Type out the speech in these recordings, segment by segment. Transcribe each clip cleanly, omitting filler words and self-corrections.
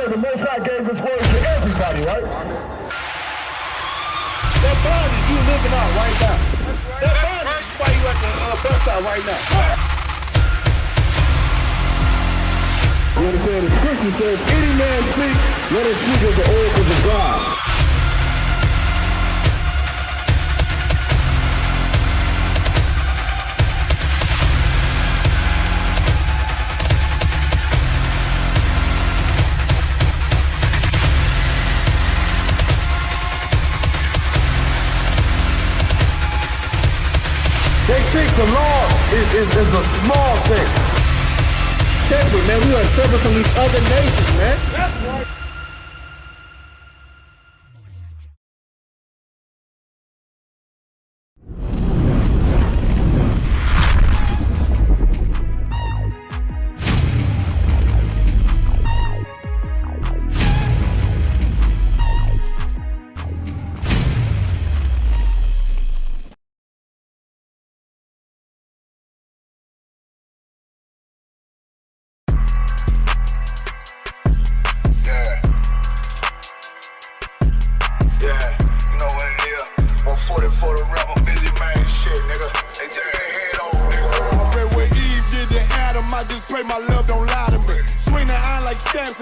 know the Most High gave His word to everybody, right? That bondage you living out right now. That bondage is why you at the bus stop right now. You understand? The scripture says, any man speak, let him speak as the oracles of God. They think the law is a small thing. Separate, man. We are separate from these other nations, man. That's right.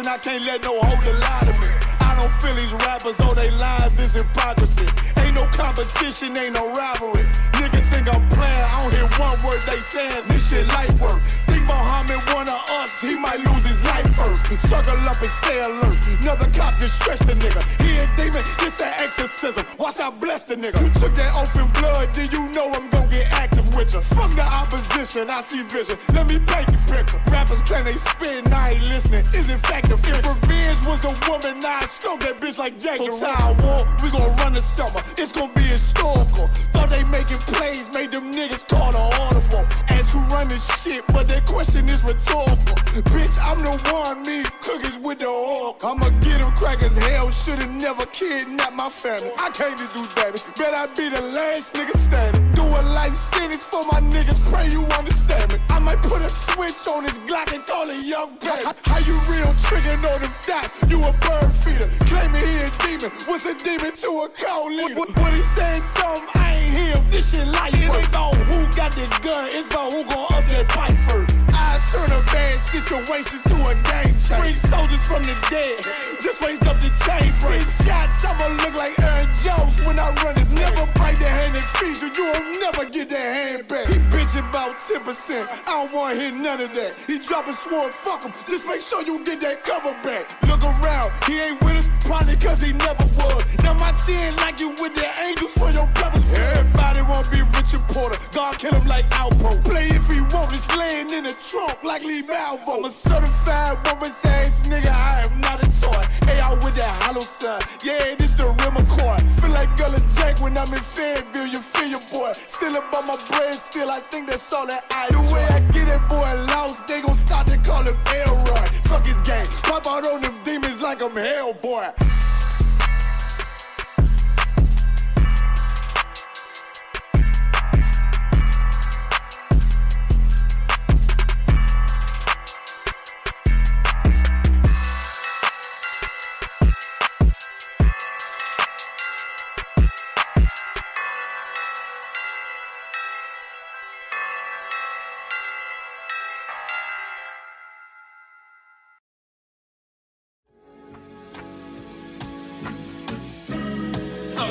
I can't let no holder lie to me. I don't feel these rappers, oh they lies, this hypocrisy. Ain't no competition, ain't no rivalry. Niggas think I'm playing, I don't hear one word they saying, this shit light work. Think Muhammad one of us, he might lose his life first. Circle up and stay alert. Another cop just stretched the nigga. He a demon, this an exorcism. Watch I bless the nigga. You took that oath in blood, then you know I'm gon' get active with you. Fuck the opposition, I see vision. Let me paint the picture. Rappers claim they spit and I ain't listening. Is it fact if revenge was a woman, now I stroke that bitch like Jack the Ripper. War, we gon' run the summer. It's gon' be historical. Thought they making plays, made them niggas call the audible. Ask who run this shit, but that question is rhetorical. Bitch, I'm the one, me cookies with the oil. I'ma get them crackers, hell, should've never kidnapped my family. I can't do that, bet I be the last nigga standing. Do a life sentence for my niggas, pray you understand me. I might put a switch on this Glock and call it young baby. How you real trigger know them dots? You a bird feeder, claiming he a demon. What's a demon to a cold leader? When he saying something, I ain't hear him. This shit light. It ain't about who got the gun, it's about who gon' up that pipe first. I turn a bad situation to a game changer. Bring soldiers from the dead, just raised up the chain. Free shots, I'ma look like Aaron Jones when I run it. Never bite the hand and feed you, you will never get that hand back. He bitching about 10%, I don't wanna hear none of that. He dropping sword, fuck him, just make sure you get that cover back. Look around, he ain't with us, probably cause he never was. Now my chin like you with the angels for your brothers. Everybody wanna be Richard Porter, God kill him like Alpo. Play if he want, it's laying in the trunk like Lee Malvo. I'm a certified woman's ass nigga, I am not a toy. Hey, I with that hollow side, yeah, this the rim accord. Feel like Gullah Jack when I'm in Fayetteville, you feel your boy. Still up on my bread, still I think that's all that I do. The way I get that boy lost, they gon' start to call him Elroy. Fuck his game, pop out on them demons like I'm Hellboy.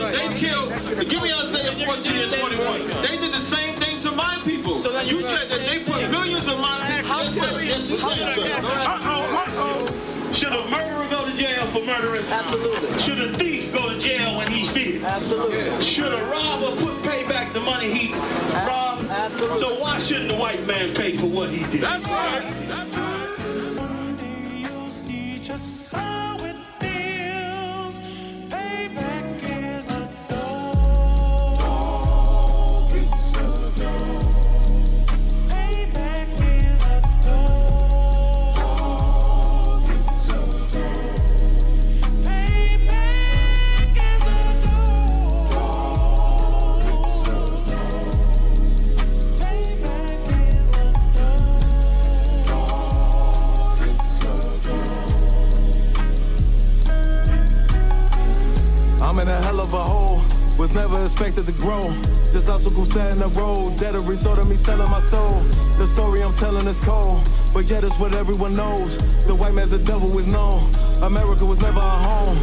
They killed, give me Isaiah 14 and 21. They did the same thing to my people. So you said that they put millions of my people. Should a murderer go to jail for murdering? Absolutely. Should a thief go to jail when he steals? Absolutely. Should a robber pay back the money he robbed? Absolutely. So why shouldn't the white man pay for what he did? That's right. That's right. You'll see just how it feels. Payback is a dog. It's a dog. Payback is a dog. It's a dog. Payback is a dog. It's a dog. Payback is a dog. in a hell of a hole. Was never expected to grow. Just obstacle set in the road. That a result of me selling my soul. The story I'm telling is cold, but yet it's what everyone knows. The white man's the devil is known. America was never our home.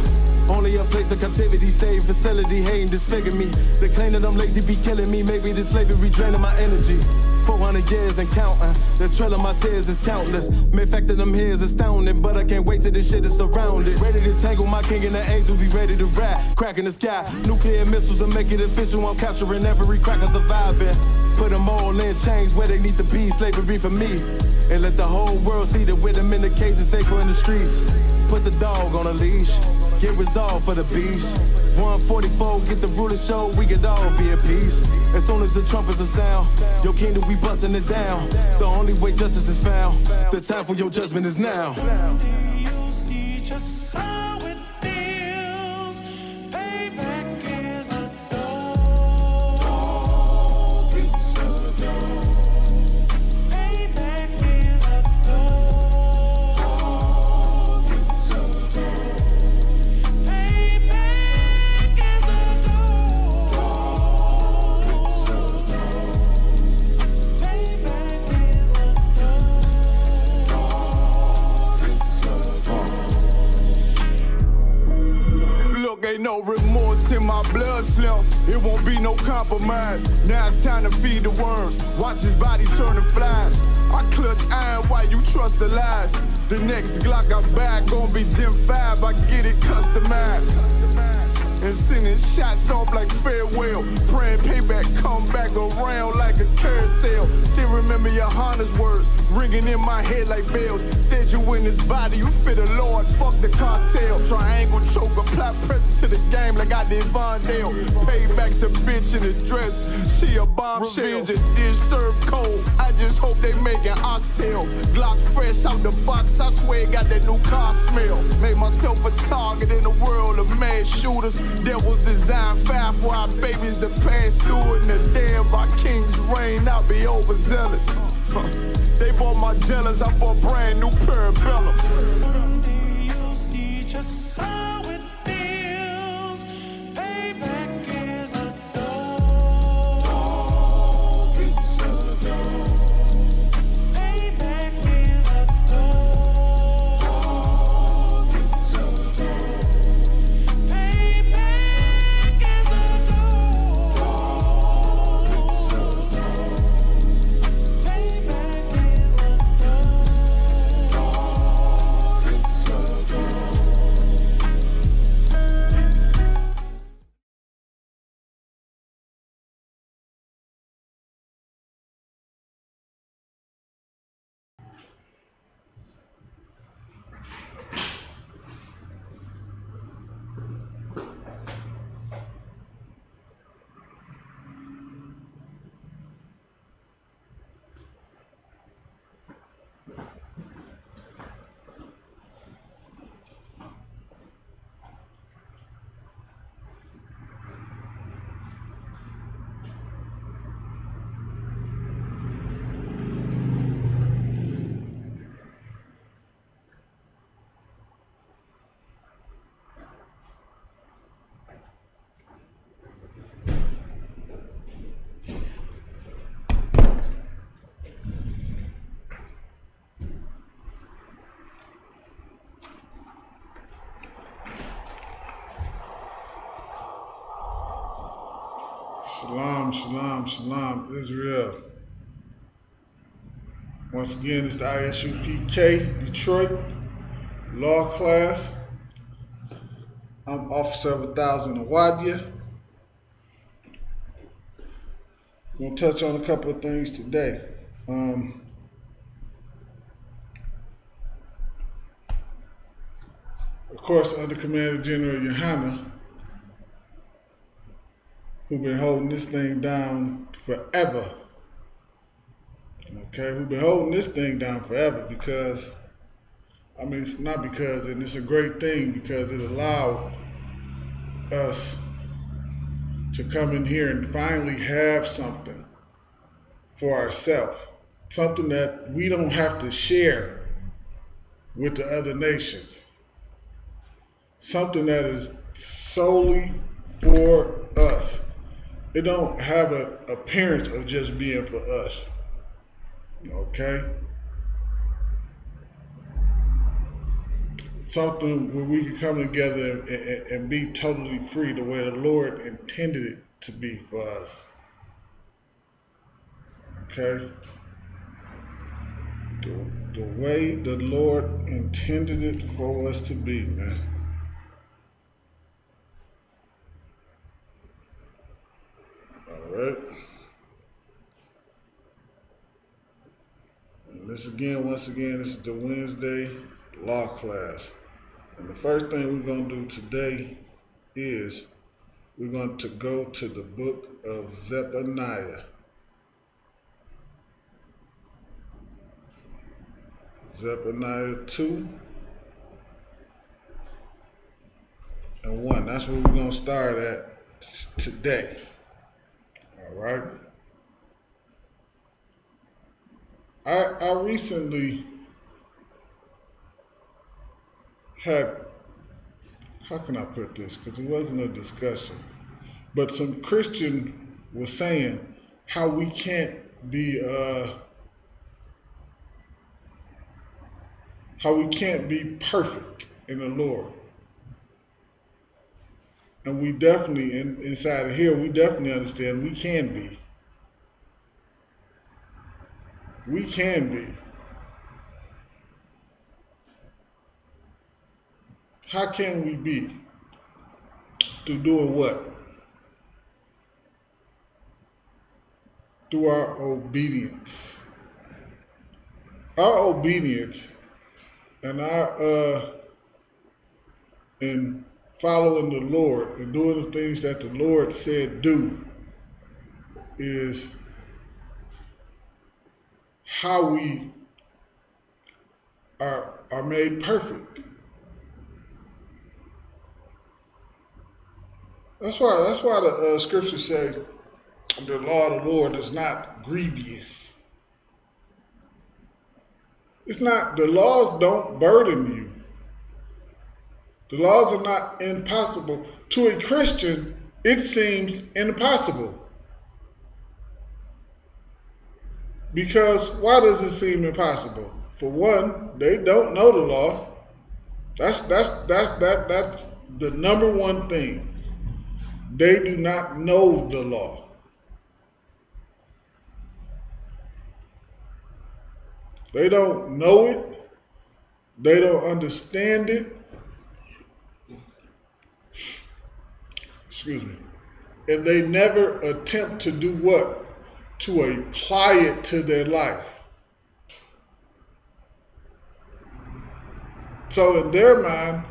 Only a place of captivity, save facility, hating, disfigure me. They claim that I'm lazy, be killing me. Maybe this slavery draining my energy. 400 years and counting. The trail of my tears is countless. Main fact that I'm here is astounding, but I can't wait till this shit is surrounded. Ready to tangle my king and the angels, be ready to rap. Cracking the sky, nuclear missiles and make it official. I'm capturing every cracker surviving. Put them all in chains where they need to be. Slavery for me. And let the whole world see that with them in the cage and safer in the streets. Put the dog on a leash. Get resolved for the beast. 144, get the ruler show, we could all be at peace. As soon as the trumpets are sound, your kingdom, we busting it down. The only way justice is found, the time for your judgment is now. Do you see just how it feels? Payback is a dog. Dog eats a dog. Payback is a dog. Dog eats a dog. Payback is a dog. Dog eats a dog. Payback is a dog. Dog eats a dog. Look, ain't no remorse in my blood slim. It won't be no compromise. Now it's time to feed the worms. Watch his body turn to flies. I clutch iron while you trust the lies. The next Glock I buy gon' be Gen 5. I get it customized. And sending shots off like farewell. Praying payback come back around like a carousel. Still remember Yohanna's words ringing in my head like bells. Said you in this body, you fit a Lord, fuck the cocktail. Triangle choke, apply pressure to the game like I did Vondale. Payback's a bitch in a dress, she a bombshell. Revenge is dish served cold, I just hope they making oxtail. Glock fresh out the box, I swear it got that new car smell. Made myself a target in the world of mass shooters. That was designed fire for our babies to pass through it. And the day of our king's reign, I'll be overzealous. They bought my jealous, I bought brand new parabellums. Do you see just how it feels? Payback is a dog. Dog eats a dog. Payback is a dog. Dog eats a dog. Payback is a dog. Dog eats a dog. Payback is a dog. Dog eats a dog. Shalom, shalom, shalom, Israel. Once again, it's the I.S.U.P.K. Detroit law class. I'm Officer of 1,000 Awadia. We're going to touch on a couple of things today. Of course, under Commander General Yahanna, who've been holding this thing down forever. Okay, who've been holding this thing down forever because, I mean, it's not because, and it's a great thing because it allowed us to come in here and finally have something for ourselves. Something that we don't have to share with the other nations. Something that is solely for us. It don't have an appearance of just being for us. Okay? Something where we can come together and be totally free the way the Lord intended it to be for us. Okay? The way the Lord intended it for us to be, man. All right? And once again, this is the Wednesday law class. And the first thing we're going to do today is we're going to go to the book of Zephaniah. Zephaniah 2 and 1. That's where we're going to start at today. All right. I recently had, how can I put this? Because it wasn't a discussion, but some Christian was saying how we can't be perfect in the Lord. And we definitely, inside of here, we definitely understand we can be. We can be. How can we be? Through doing what? Through our obedience. Our obedience and our in following the Lord and doing the things that the Lord said do is how we are made perfect. That's why the scriptures say the law of the Lord is not grievous. It's not, the laws don't burden you. The laws are not impossible. To a Christian, it seems impossible. Because why does it seem impossible? For one, they don't know the law. That's the number one thing. They do not know the law. They don't know it. They don't understand it. Excuse me. And they never attempt to do what? To apply it to their life. So in their mind,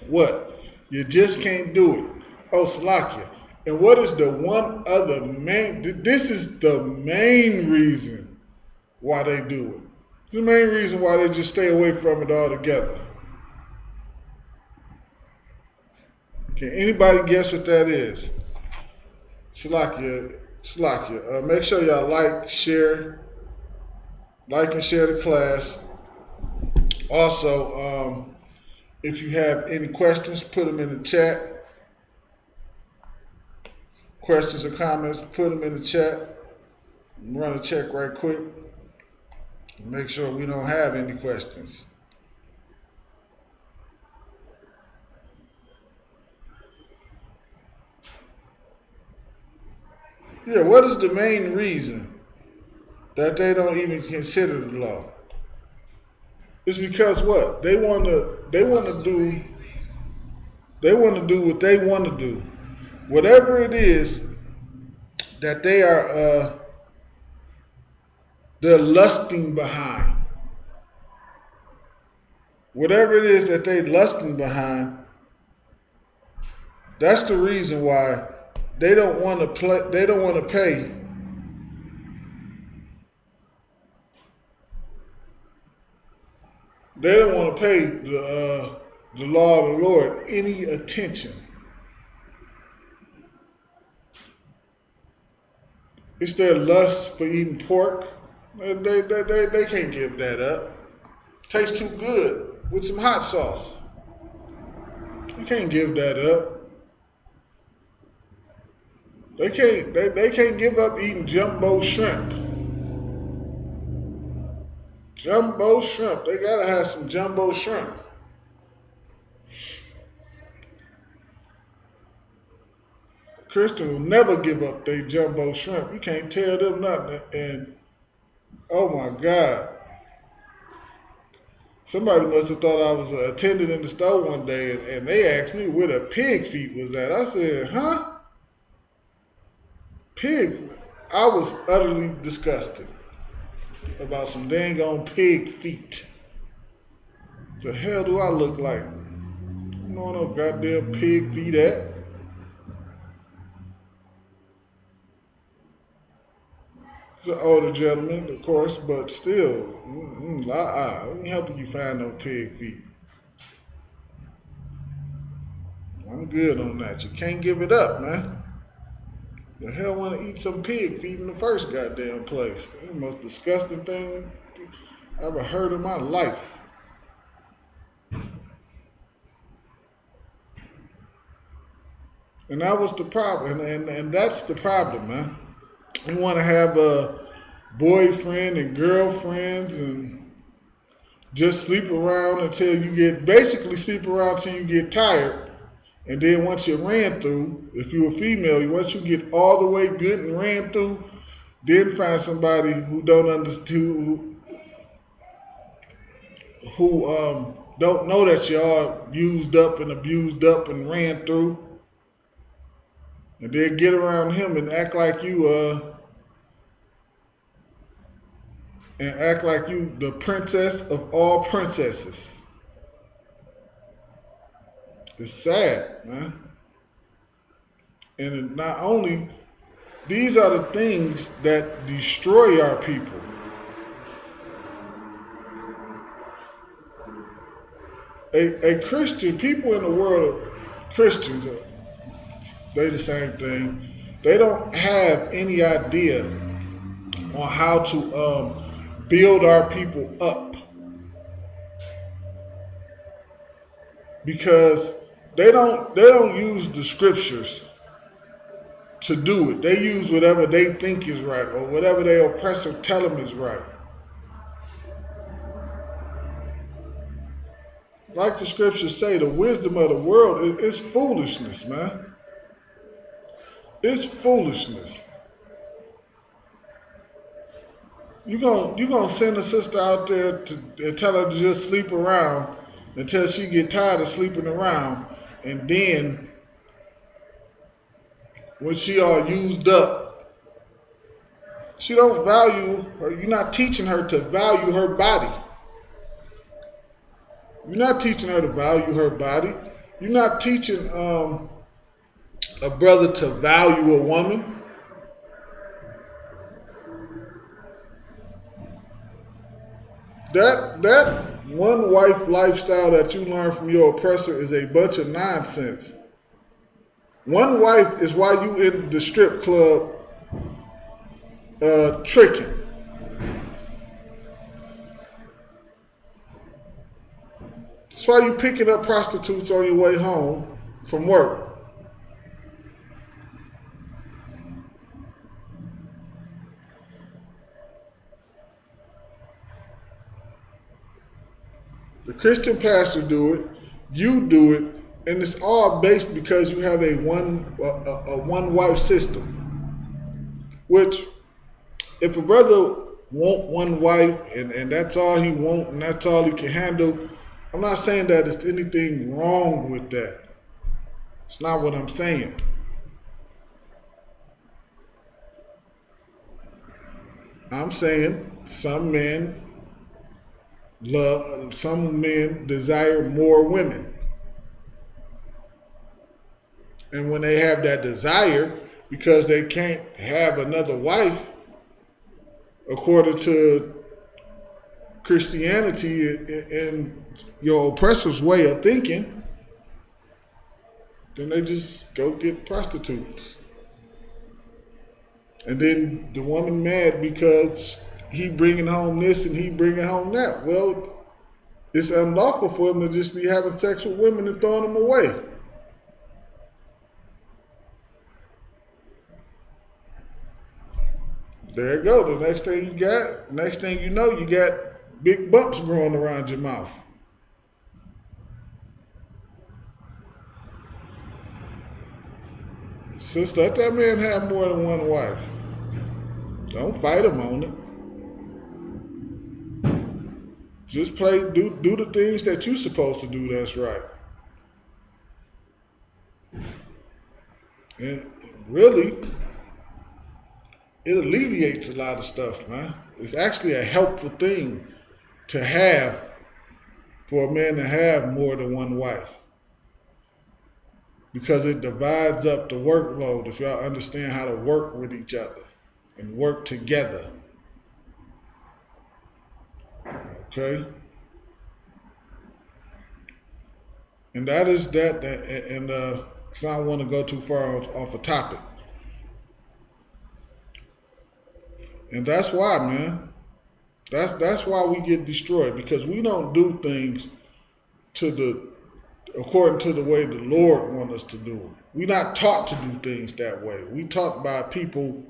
what? You just can't do it. Oh, Salakia. And what is the one other main, this is the main reason why they do it. The main reason why they just stay away from it altogether. Can anybody guess what that is? Salakia. Make sure y'all like and share the class. Also, if you have any questions, put them in the chat. Questions or comments, put them in the chat. Run a check right quick. Make sure we don't have any questions. Yeah, what is the main reason that they don't even consider the law? It's because what? They want to do what they want to do. Whatever it is that they are they're lusting behind. Whatever it is that they're lusting behind, that's the reason why they don't want to pay. They don't want to pay the law of the Lord any attention. It's their lust for eating pork. They can't give that up. Tastes too good with some hot sauce. You can't give that up. They can't give up eating jumbo shrimp. Jumbo shrimp. They gotta have some jumbo shrimp. Christian will never give up their jumbo shrimp. You can't tell them nothing. And oh my God. Somebody must have thought I was an attendant in the store one day, and they asked me where the pig feet was at. I said, huh? Pig? I was utterly disgusted about some dang on pig feet. The hell do I look like? No goddamn pig feet at. He's an older gentleman, of course, but still, I ain't helping you find no pig feet. I'm good on that. You can't give it up, man. The hell want to eat some pig feet in the first goddamn place? It's the most disgusting thing I ever heard in my life. And that was the problem, and that's the problem, man. You want to have a boyfriend and girlfriends and just sleep around until you get tired. And then once you ran through, if you're a female, once you get all the way good and ran through, then find somebody who don't understand, who don't know that y'all used up and abused up and ran through. And then get around him and act like you the princess of all princesses. It's sad, man. And not only, these are the things that destroy our people. A Christian, people in the world, Christians, they the same thing. They don't have any idea on how to build our people up, because they don't use the scriptures to do it. They use whatever they think is right or whatever their oppressor tell them is right. Like the scriptures say, the wisdom of the world is foolishness, man. It's foolishness. You gonna send a sister out there to tell her to just sleep around until she get tired of sleeping around, and then when she all used up, she don't value her. You're not teaching her to value her body. You're not teaching her to value her body. You're not teaching a brother to value a woman. That one wife lifestyle that you learn from your oppressor is a bunch of nonsense. One wife is why you in the strip club tricking. That's why you picking up prostitutes on your way home from work. The Christian pastor do it, you do it, and it's all based because you have a one-wife system. Which, if a brother want one wife and that's all he want and that's all he can handle, I'm not saying that there's anything wrong with that. It's not what I'm saying. I'm saying some men desire more women. And when they have that desire, because they can't have another wife, according to Christianity and your oppressor's way of thinking, then they just go get prostitutes. And then the woman mad because he bringing home this and he bringing home that. Well, it's unlawful for him to just be having sex with women and throwing them away. There you go. The next thing you know, you got big bumps growing around your mouth. Sister, let that man have more than one wife. Don't fight him on it. Just do the things that you're supposed to do that's right. And really, it alleviates a lot of stuff, man. It's actually a helpful thing to have, for a man to have more than one wife. Because it divides up the workload, if y'all understand how to work with each other and work together. Okay? And that is that, and because I don't want to go too far off a topic. And that's why, man. That's why we get destroyed, because we don't do things according to the way the Lord wants us to do it. We're not taught to do things that way. We taught by people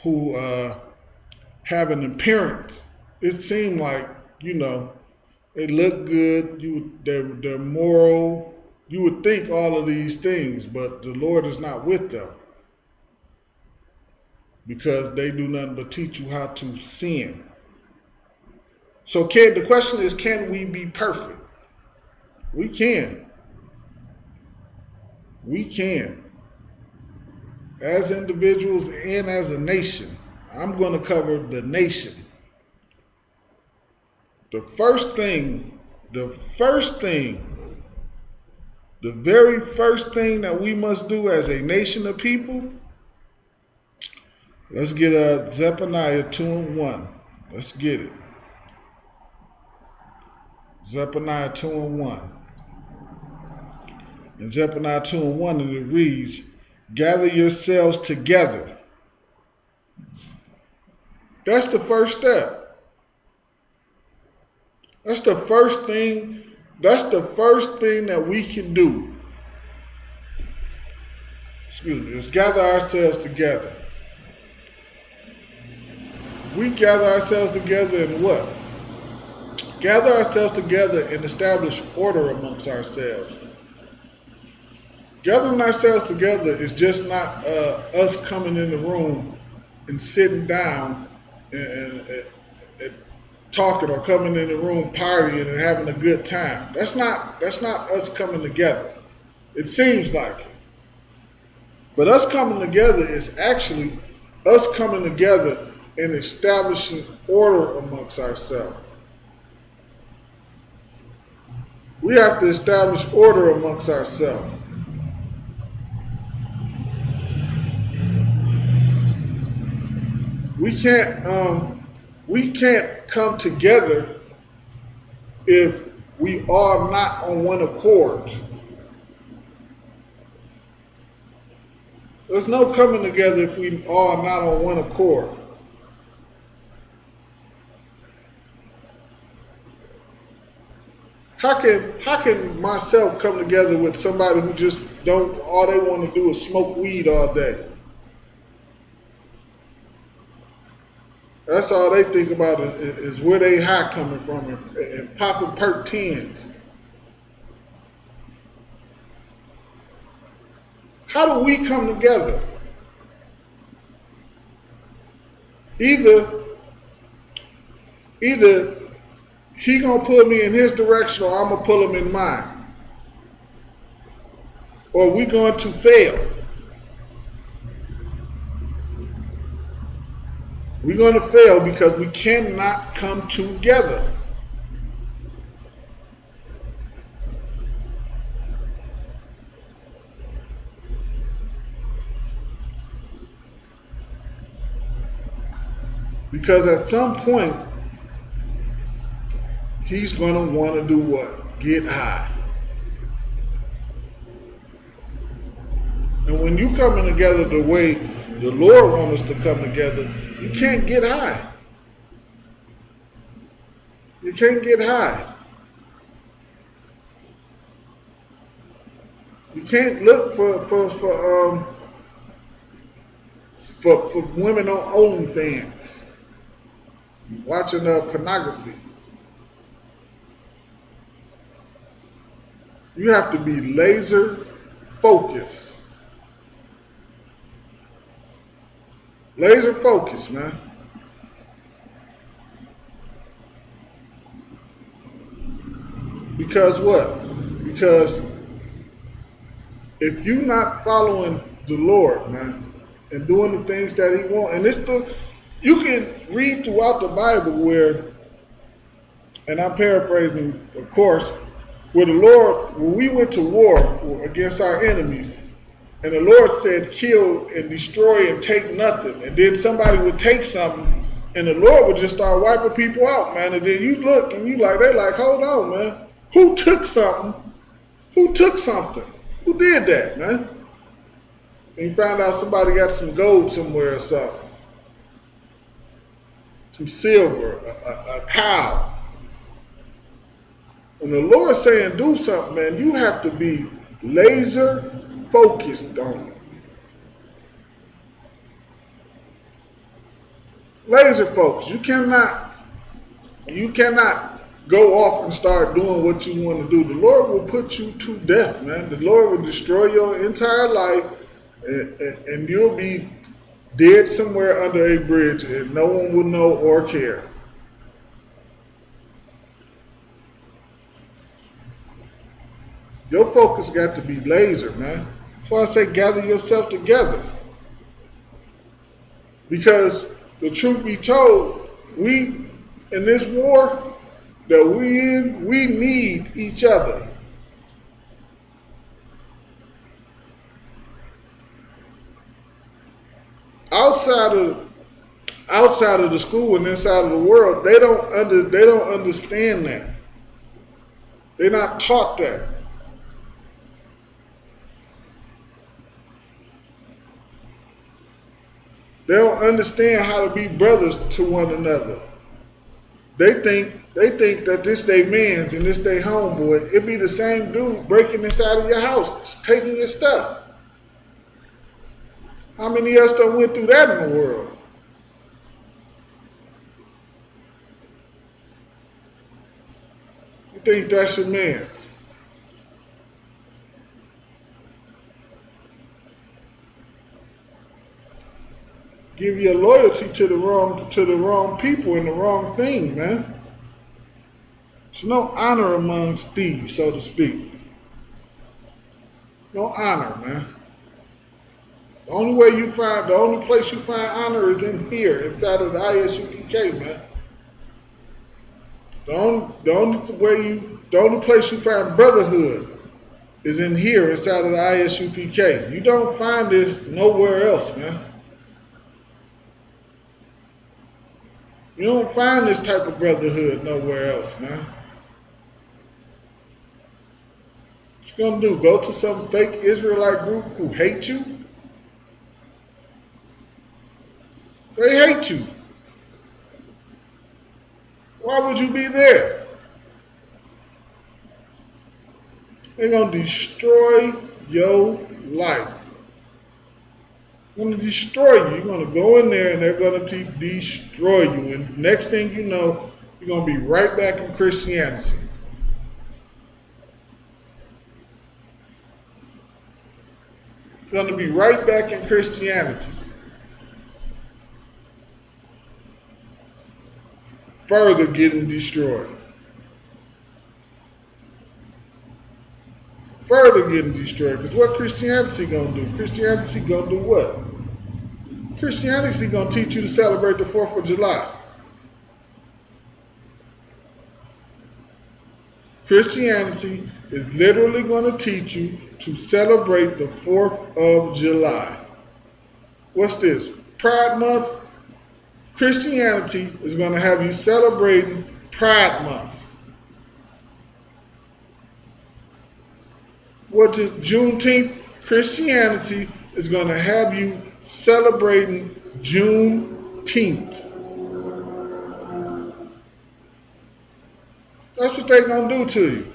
who have an appearance. It seemed like, they look good, they're moral. You would think all of these things, but the Lord is not with them, because they do nothing but teach you how to sin. So the question is, can we be perfect? We can. We can. As individuals and as a nation. I'm going to cover the nation. The very first thing that we must do as a nation of people, let's get Zephaniah 2:1. Let's get it. Zephaniah 2:1. In Zephaniah 2:1, and it reads, gather yourselves together. That's the first step. That's the first thing that we can do. Is gather ourselves together. We gather ourselves together in what? Gather ourselves together and establish order amongst ourselves. Gathering ourselves together is just not us coming in the room and sitting down and talking, or coming in the room partying and having a good time. That's not us coming together. It seems like it. But us coming together is actually us coming together and establishing order amongst ourselves. We have to establish order amongst ourselves. We can't come together if we are not on one accord. There's no coming together if we are not on one accord. How can myself come together with somebody who just all they want to do is smoke weed all day? That's all they think about is where they high coming from and popping perk 10s. How do we come together? Either he gonna pull me in his direction, or I'm gonna pull him in mine. Or we going to fail. We're going to fail because we cannot come together. Because at some point, he's going to want to do what? Get high. And when you coming together the way the Lord wants us to come together, you can't get high. You can't get high. You can't look for women on OnlyFans, watching pornography. You have to be laser focused. Laser focused, man. Because what? Because if you're not following the Lord, man, and doing the things that He wants, and you can read throughout the Bible where, and I'm paraphrasing, of course, where the Lord, when we went to war against our enemies, and the Lord said, kill and destroy and take nothing. And then somebody would take something, and the Lord would just start wiping people out, man. And then you look, and they're like, hold on, man. Who took something? Who took something? Who did that, man? And you find out somebody got some gold somewhere or something. Some silver, a cow. When the Lord's saying do something, man, you have to be laser focused on it. Laser focused. You cannot go off and start doing what you want to do. The Lord will put you to death, man. The Lord will destroy your entire life, and you'll be dead somewhere under a bridge, and no one will know or care. Your focus got to be laser, man. That's why I say gather yourself together. Because the truth be told, we, in this war that we in, we need each other. Outside of the school and inside of the world, they don't understand that. They're not taught that. They don't understand how to be brothers to one another. They think that this they man's and this they homeboy. It be the same dude breaking inside of your house, taking your stuff. How many of us done went through that in the world? You think that's your man's? Give your loyalty to the wrong people and the wrong thing, man. There's no honor amongst thieves, so to speak. No honor, man. The only place you find honor is in here, inside of the I.S.U.P.K, man. The only place you find brotherhood is in here, inside of the I.S.U.P.K. You don't find this nowhere else, man. You don't find this type of brotherhood nowhere else, man. What you gonna do? Go to some fake Israelite group who hate you? They hate you. Why would you be there? They're gonna destroy your life. They're going to destroy you. You're going to go in there and they're going to destroy you. And next thing you know, you're going to be right back in Christianity. You're going to be right back in Christianity. Further getting destroyed. Further getting destroyed. Because what Christianity going to do? Christianity going to do what? Christianity going to teach you to celebrate the 4th of July. Christianity is literally going to teach you to celebrate the 4th of July. What's this? Pride Month? Christianity is going to have you celebrating Pride Month. What is Juneteenth? Christianity is going to have you celebrating Juneteenth. That's what they're going to do to you.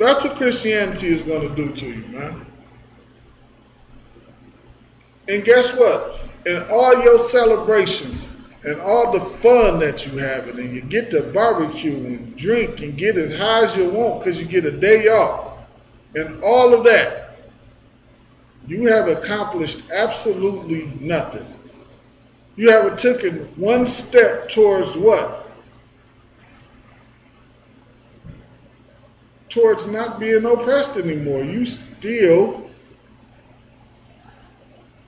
That's what Christianity is going to do to you, man. And guess what? In all your celebrations and all the fun that you have, and you get to barbecue and drink and get as high as you want because you get a day off, and all of that, you have accomplished absolutely nothing. You haven't taken one step towards what? Towards not being oppressed anymore. You still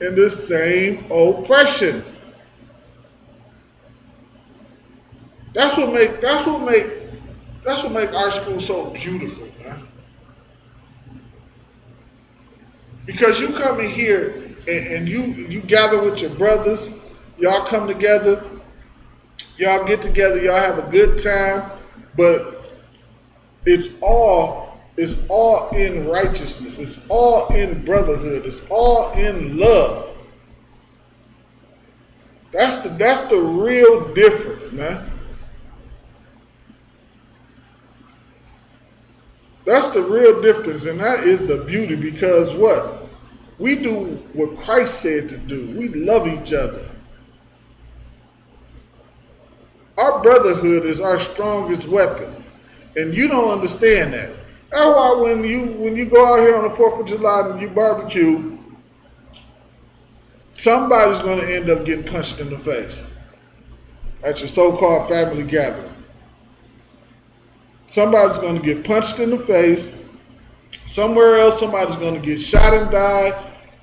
in the same oppression. That's what make our school so beautiful, man. Because you come in here and you gather with your brothers, y'all come together, y'all get together, y'all have a good time, but it's all in righteousness. It's all in brotherhood. It's all in love. That's the real difference, man. That's the real difference, and that is the beauty, because what? We do what Christ said to do. We love each other. Our brotherhood is our strongest weapon, and you don't understand that. That's why when you go out here on the 4th of July and you barbecue, somebody's going to end up getting punched in the face at your so-called family gathering. Somebody's going to get punched in the face. Somewhere else, somebody's going to get shot and die.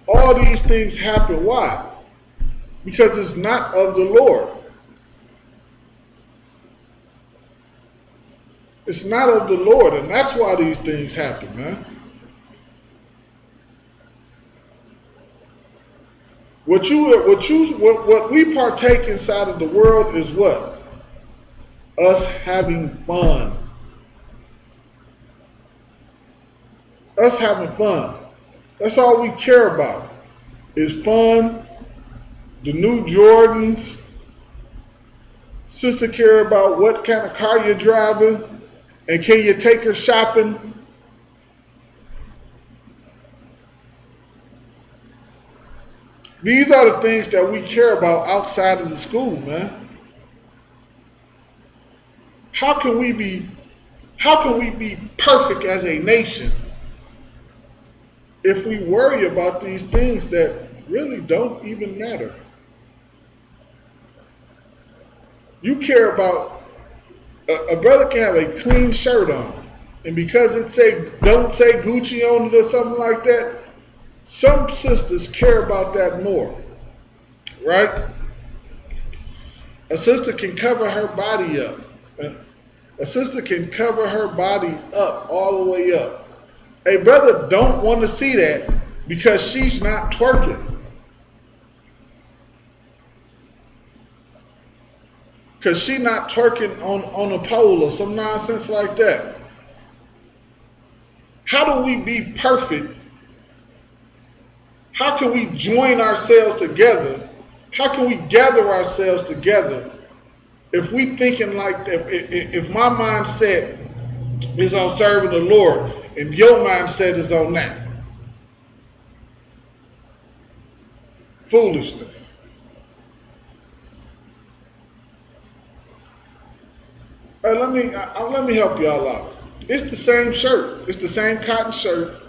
All these things happen. Why? Because it's not of the Lord. It's not of the Lord, and that's why these things happen, man. What we partake inside of the world is what? Us having fun. Us having fun. That's all we care about is fun, the new Jordans. Sister care about what kind of car you're driving, and can you take her shopping? These are the things that we care about outside of the school, man. How can we be perfect as a nation if we worry about these things that really don't even matter? You care about a brother can have a clean shirt on, and because don't say Gucci on it or something like that, some sisters care about that more, right? A sister can cover her body up. A sister can cover her body up all the way up. A brother don't want to see that because she's not twerking. Because she's not twerking on a pole or some nonsense like that. How do we be perfect? How can we join ourselves together? How can we gather ourselves together if we thinking like that? If my mindset is on serving the Lord and your mindset is on that? Foolishness. Let me help y'all out. It's the same shirt. It's the same cotton shirt,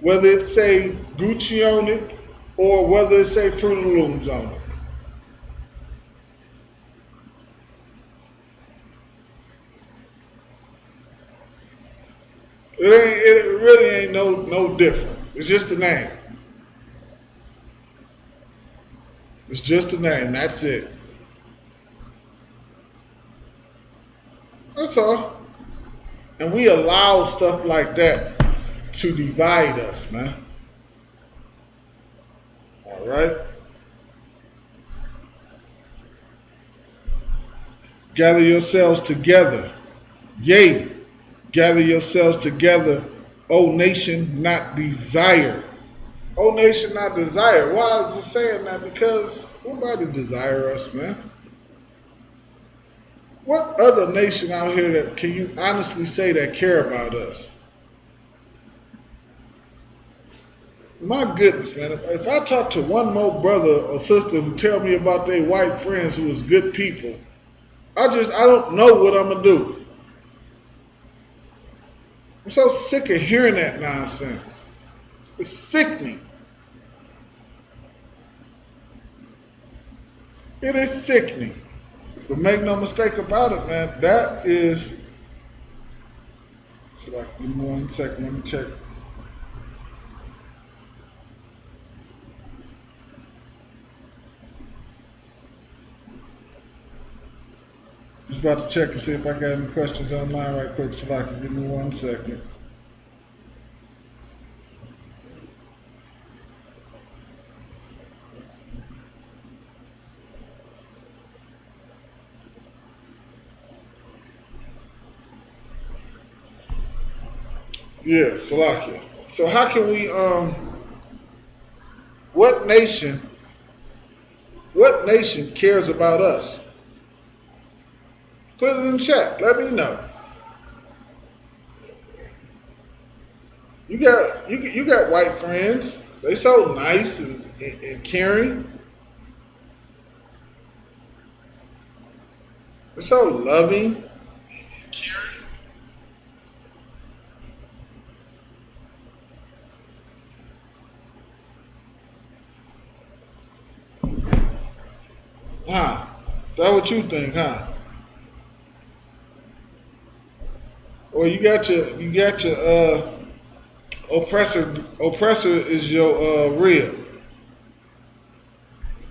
whether it say Gucci on it or whether it say Fruit of the Looms on it. It really ain't no different. It's just a name. It's just a name. That's it. That's all. And we allow stuff like that to divide us, man. All right? Gather yourselves together. Yea, gather yourselves together, O nation not desire. O nation not desire. Why is it saying that? Because nobody desire us, man. What other nation out here that can you honestly say that care about us? My goodness, man. If I talk to one more brother or sister who tell me about their white friends who is good people, I don't know what I'm going to do. I'm so sick of hearing that nonsense. It's sickening. It is sickening. But make no mistake about it, man. That is... So like, give me 1 second. Let me check. Just about to check and see if I got any questions online right quick, so like, give me 1 second. Yeah, Salakia. So how can we, what nation cares about us? Put it in chat. Let me know. You got white friends. They so nice and caring. They're so loving. Huh? That's what you think, huh? Or you got your oppressor is your real.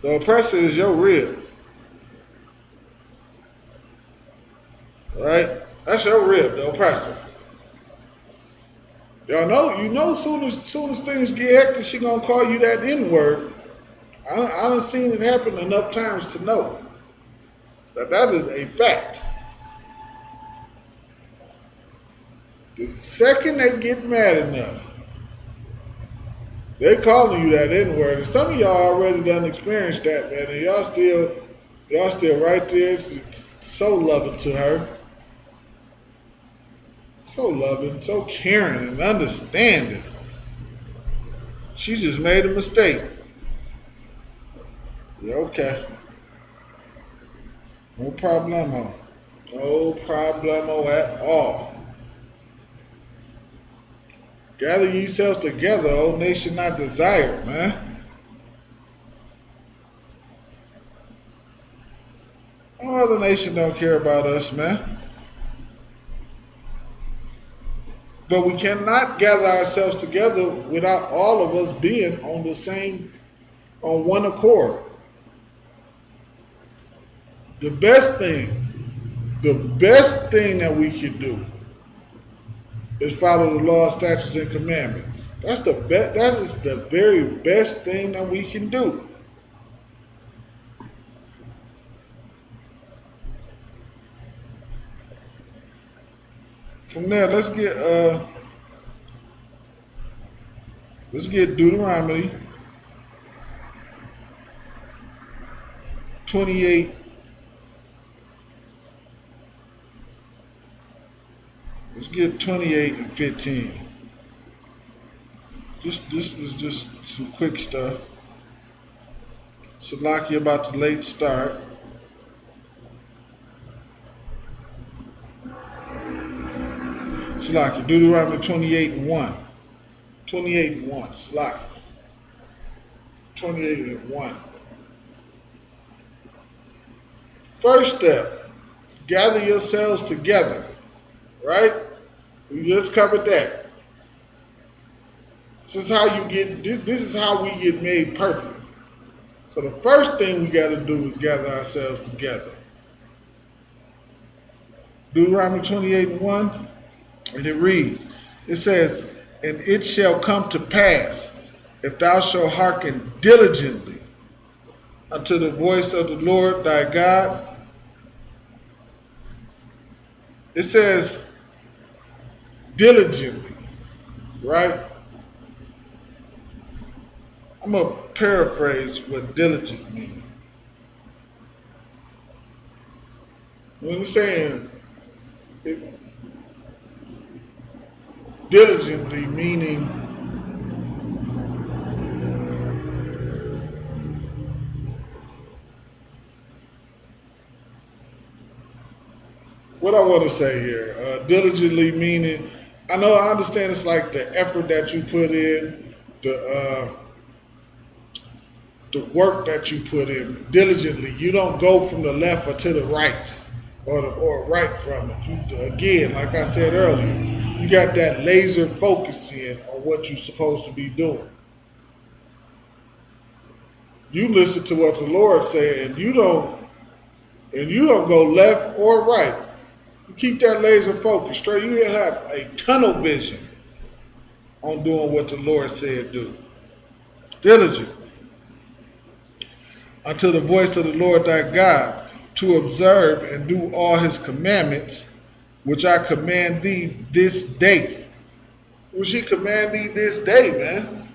The oppressor is your real. Right? That's your real, the oppressor. Y'all know, soon as things get hectic, she gonna call you that N-word. I done seen it happen enough times to know that is a fact. The second they get mad enough, they calling you that N-word. And some of y'all already done experienced that, man. And y'all still right there, so loving to her. So loving, so caring and understanding. She just made a mistake. Yeah, okay. No problemo. No problemo at all. Gather yourselves together, O nation not desired, man. No other nation don't care about us, man. But we cannot gather ourselves together without all of us being on one accord. The best thing that we can do is follow the law, statutes, and commandments. That is the very best thing that we can do. From there, let's get Deuteronomy 28. Let's get 28 and 15. This is just some quick stuff. Salaki about the late start. Salaki, Deuteronomy 28 and 1. 28 and 1, Salaki. 28 and 1. First step, gather yourselves together. Right? We just covered that. This is how we get made perfect. So the first thing we got to do is gather ourselves together. Deuteronomy 28 and 1, and it reads, it says, and it shall come to pass, if thou shalt hearken diligently unto the voice of the Lord thy God. It says, diligently, right? I'm going to paraphrase what diligent means. When it's saying diligently, meaning what I want to say here, diligently meaning, I understand it's like the effort that you put in, the work that you put in diligently. You don't go from the left or to the right, or right from it. You, again, like I said earlier, you got that laser focusing on what you're supposed to be doing. You listen to what the Lord said, and you don't go left or right. You keep that laser focus straight. You have a tunnel vision on doing what the Lord said do. Diligently. Unto the voice of the Lord thy God, to observe and do all his commandments, which I command thee this day. Which he command thee this day, man.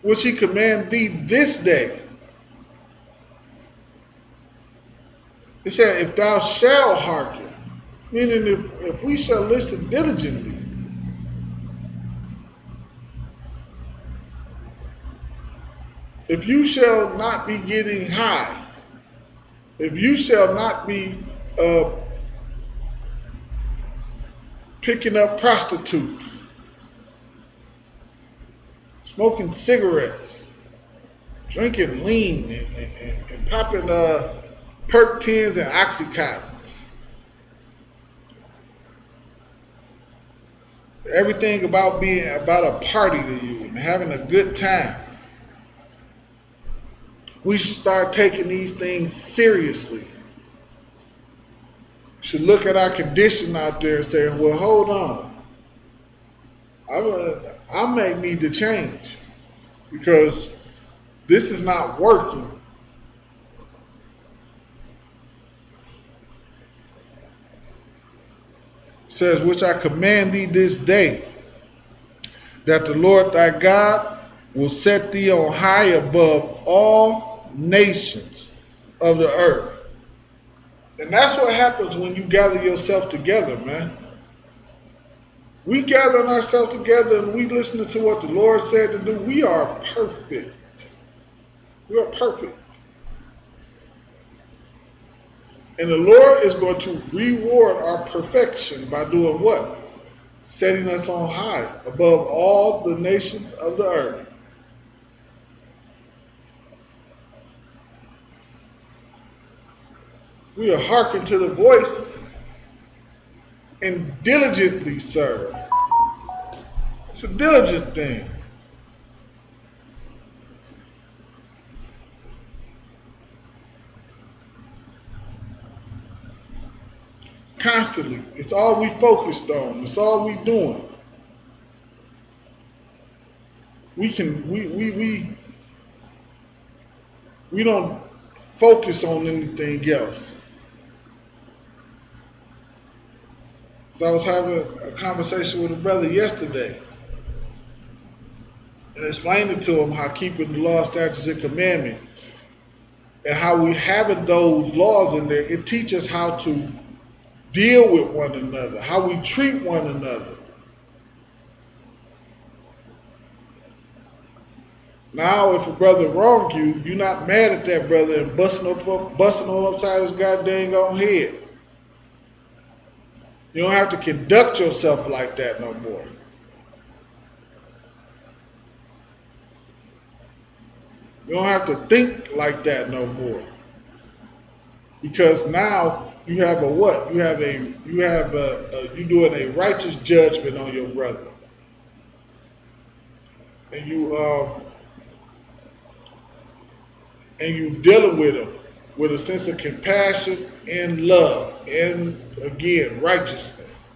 Which he command thee this day. It said, if thou shalt hearken, meaning if we shall listen diligently. If you shall not be getting high, if you shall not be picking up prostitutes, smoking cigarettes, drinking lean, and popping Perk 10s and Oxycontins. Everything about being about a party to you and having a good time. We should start taking these things seriously. We should look at our condition out there and say, well, hold on. I may need to change because this is not working. It says, which I command thee this day, that the Lord thy God will set thee on high above all nations of the earth. And that's what happens when you gather yourself together, man. We gathering ourselves together and we listening to what the Lord said to do. We are perfect. We are perfect. And the Lord is going to reward our perfection by doing what? Setting us on high above all the nations of the earth. We are hearken to the voice and diligently serve. It's a diligent thing. Constantly. It's all we focused on. It's all we doing. We don't focus on anything else. So I was having a conversation with a brother yesterday and explaining to him how keeping the law, statutes, and commandments and how we having those laws in there, it teaches us how to deal with one another, how we treat one another. Now, if a brother wronged you, you're not mad at that brother and busting him upside his goddamn own head. You don't have to conduct yourself like that no more. You don't have to think like that no more. Because now you have a what? You're doing a righteous judgment on your brother. And you dealing with him with a sense of compassion and love and, again, righteousness.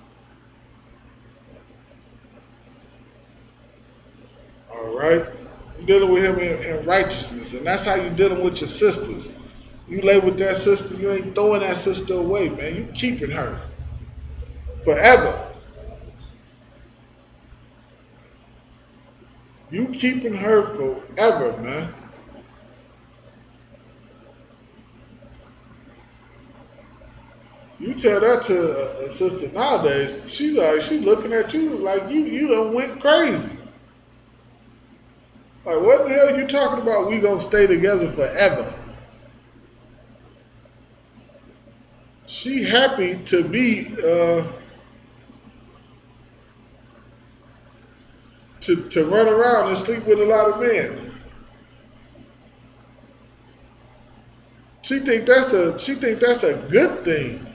All right? You're dealing with him in righteousness, and that's how you're dealing with your sisters. You lay with that sister, you ain't throwing that sister away, man. You keeping her forever. You keeping her forever, man. You tell that to a sister nowadays, she looking at you like you done went crazy. Like, what the hell are you talking about? We gonna stay together forever. she happy to be to run around and sleep with a lot of men. She think that's a good thing.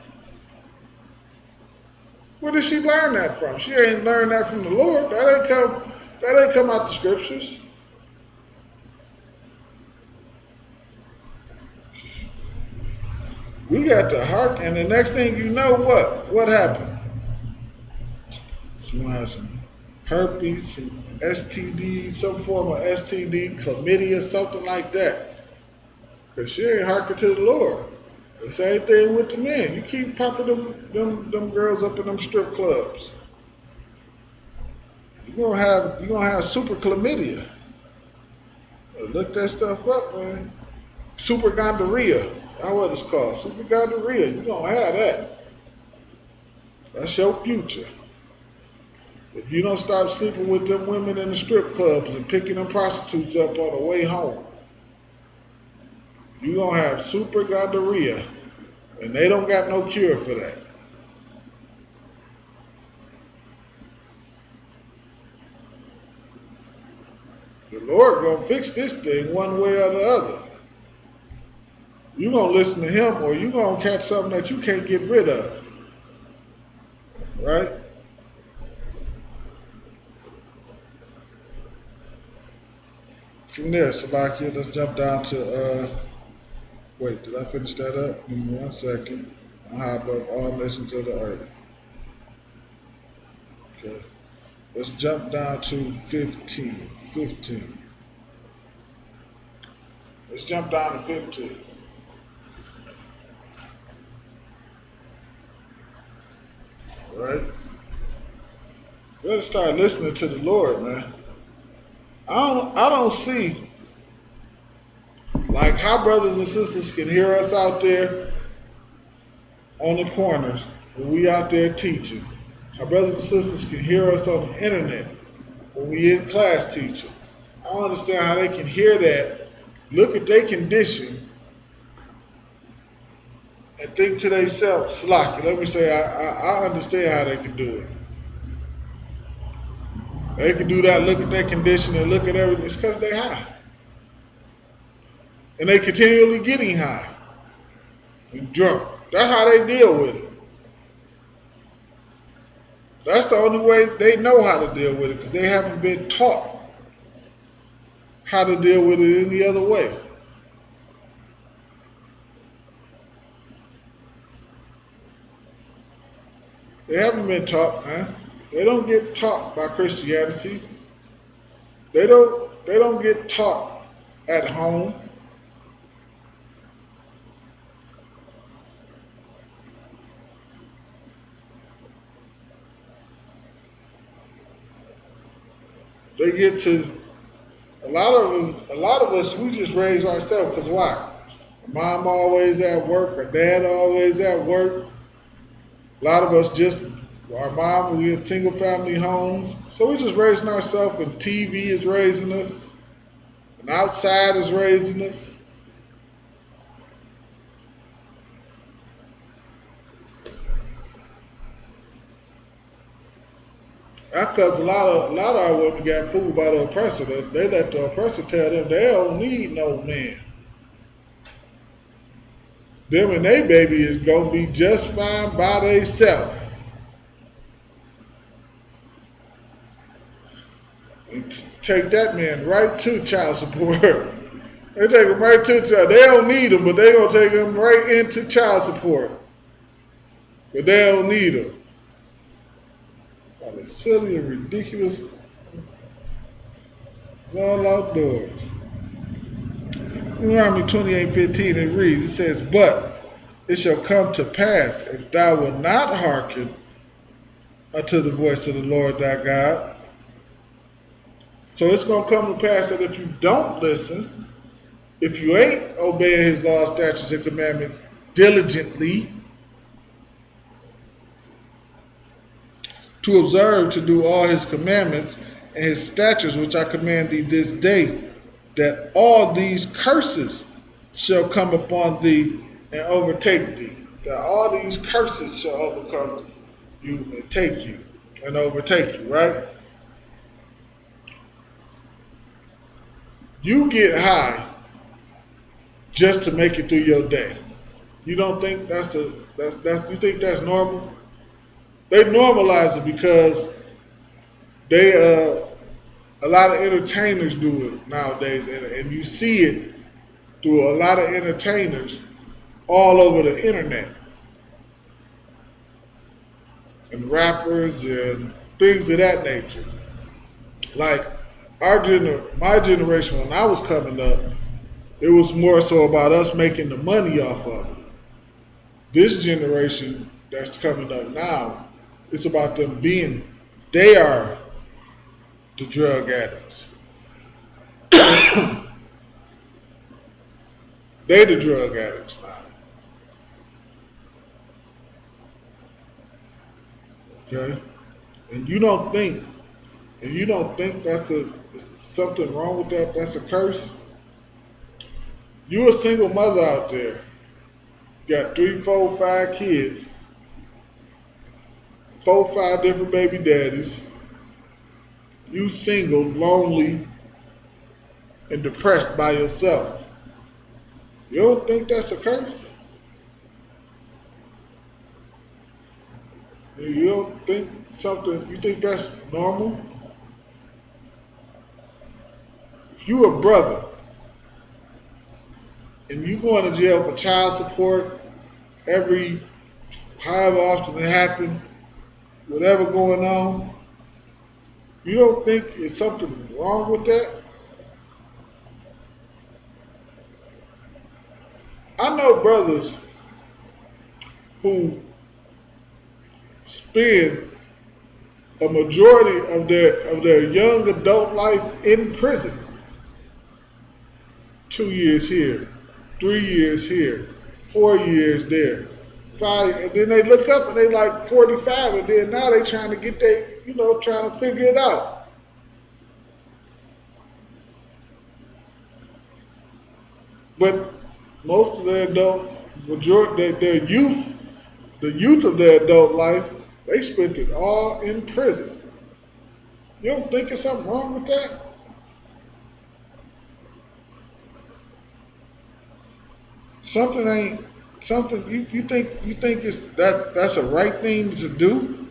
Where did she learn that from? She ain't learned that from the Lord. That ain't come out the scriptures. We got to hearken, and the next thing you know, what happened? Someone has some herpes, some STD, some form of STD, chlamydia, something like that. Because she ain't hearken to the Lord. The same thing with the men. You keep popping them girls up in them strip clubs. You're gonna have super chlamydia. Look that stuff up, man. Super gonorrhea. That's what it's called. Super gonorrhea. You're gonna have that. That's your future. If you don't stop sleeping with them women in the strip clubs and picking them prostitutes up on the way home, you're gonna have super gonorrhea. And they don't got no cure for that. The Lord gonna fix this thing one way or the other. You're gonna listen to him, or you're gonna catch something that you can't get rid of. Right? From there, Salakia, let's jump down to wait, did I finish that up? Give me 1 second. I'm high above all nations of the earth. Okay. Let's jump down to 15. Let's jump down to 15. All right? We gotta start listening to the Lord, man. I don't see like how brothers and sisters can hear us out there on the corners when we out there teaching. How brothers and sisters can hear us on the internet when we in class teaching. I don't understand how they can hear that, look at their condition, and think to themselves, Slacky, let me say, I understand how they can do it. They can do that, look at their condition and look at everything. It's because they high. And they continually getting high and drunk. That's how they deal with it. That's the only way they know how to deal with it, because they haven't been taught how to deal with it any other way. They haven't been taught, man. They don't get taught by Christianity. They don't get taught at home. They get to a lot of us. We just raise ourselves because why? Mom always at work, or dad always at work. A lot of us our mom, we in single family homes, so we just raising ourselves, and TV is raising us, and outside is raising us. That's because a lot of our women got fooled by the oppressor. They let the oppressor tell them they don't need no man. Them and they baby is gonna be just fine by themselves. Take that man right to child support. They take him right to child. They don't need him, but they gonna take him right into child support. But they don't need him. All this silly and ridiculous. It's all outdoors. Deuteronomy 28:15, it reads, it says, "But it shall come to pass, if thou wilt not hearken unto the voice of the Lord thy God." So it's going to come to pass that if you don't listen, if you ain't obeying his laws, statutes, and commandments diligently, to observe, to do all his commandments and his statutes, which I command thee this day, that all these curses shall come upon thee and overtake thee. that all these curses shall overcome you and take you and overtake you, right? You get high just to make it through your day. You don't think you think that's normal? They normalize it because they a lot of entertainers do it nowadays, and you see it through a lot of entertainers all over the internet, and rappers and things of that nature. Like my generation, when I was coming up, it was more so about us making the money off of it. This generation that's coming up now, it's about them they are the drug addicts. They the drug addicts now. Okay? And you don't think that's something wrong with that, that's a curse? You a single mother out there, got 3, 4, 5 kids, 4, 5 different baby daddies, you single, lonely, and depressed by yourself. You don't think that's a curse? You don't think you think that's normal? If you a brother and you going to jail for child support however often it happens, whatever going on, you don't think it's something wrong with that? I know brothers who spend a majority of their young adult life in prison. 2 years here, 3 years here, 4 years there, 5, and then they look up and they like 45, and then now they trying to get trying to figure it out. But most of their their youth, the youth of their adult life, they spent it all in prison. You don't think there's something wrong with that? You think that's a right thing to do?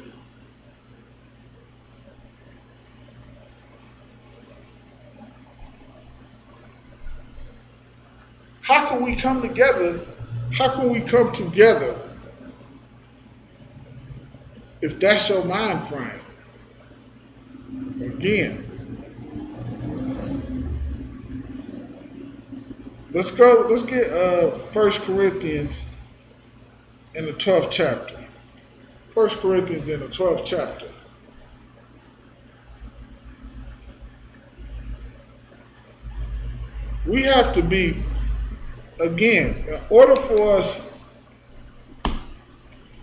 How can we come together? How can we come together if that's your mind frame? Again, let's get 1 Corinthians in the 12th chapter. 1 Corinthians in the 12th chapter. We have to be, again, in order for us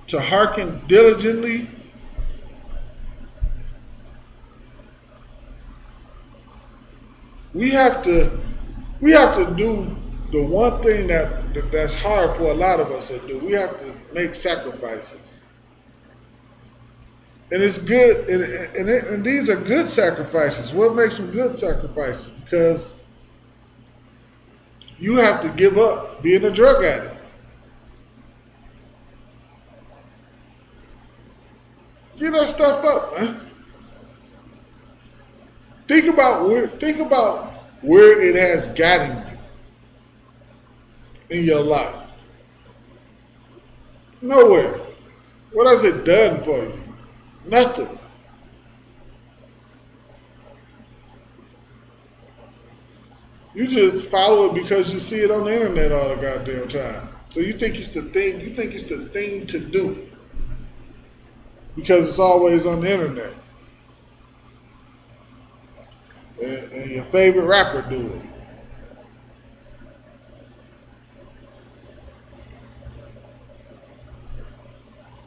to hearken diligently, we have to do the one thing that's hard for a lot of us to do. We have to make sacrifices. And it's good, and these are good sacrifices. What makes them good sacrifices? Because you have to give up being a drug addict. Give that stuff up, man. Think about where it has gotten you in your life. Nowhere. What has it done for you? Nothing. You just follow it because you see it on the internet all the goddamn time. So you think it's the thing. You think it's the thing to do because it's always on the internet. And your favorite rapper do it.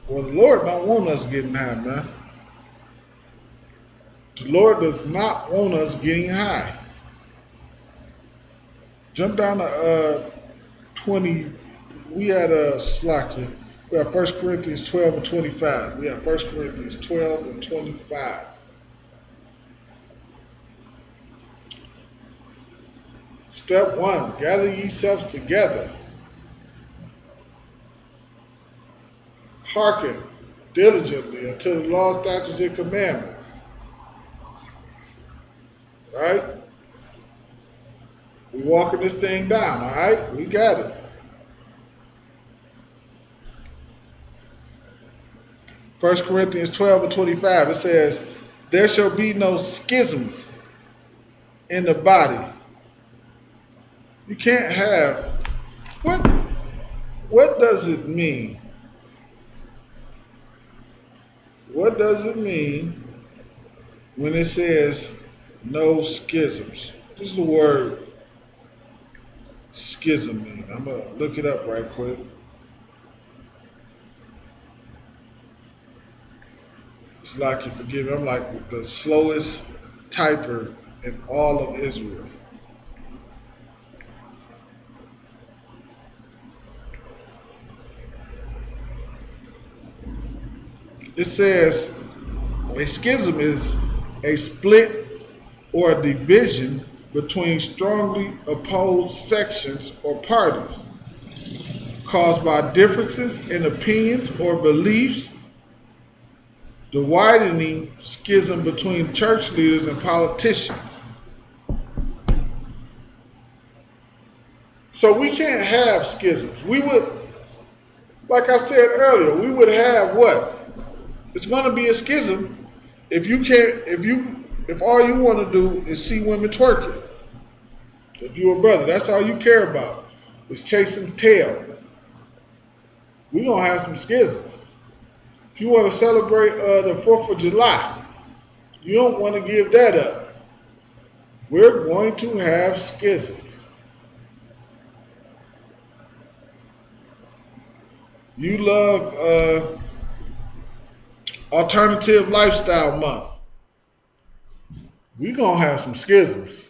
Well, the Lord don't want us getting high, man. The Lord does not want us getting high. Jump down to 20. We had a slacker. We have 1 Corinthians 12 and 25. We have 1 Corinthians 12 and 25. Step 1, gather yourselves together. Hearken diligently unto the law, statutes, and commandments. Right? We walking this thing down, all right? We got it. 1 Corinthians 12 and 25, it says, there shall be no schisms in the body. You can't have, what does it mean? What does it mean when it says no schisms? This is the word schism mean. I'm going to look it up right quick. It's like, you forgive me, I'm like the slowest typer in all of Israel. It says a schism is a split or a division between strongly opposed sections or parties caused by differences in opinions or beliefs. The widening schism between church leaders and politicians. So we can't have schisms. We would, like I said earlier, we would have what? It's going to be a schism if all you want to do is see women twerking. If you're a brother, that's all you care about, is chasing tail. We're going to have some schisms. If you want to celebrate the 4th of July, you don't want to give that up. We're going to have schisms. You love Alternative Lifestyle Month. We're going to have some schisms.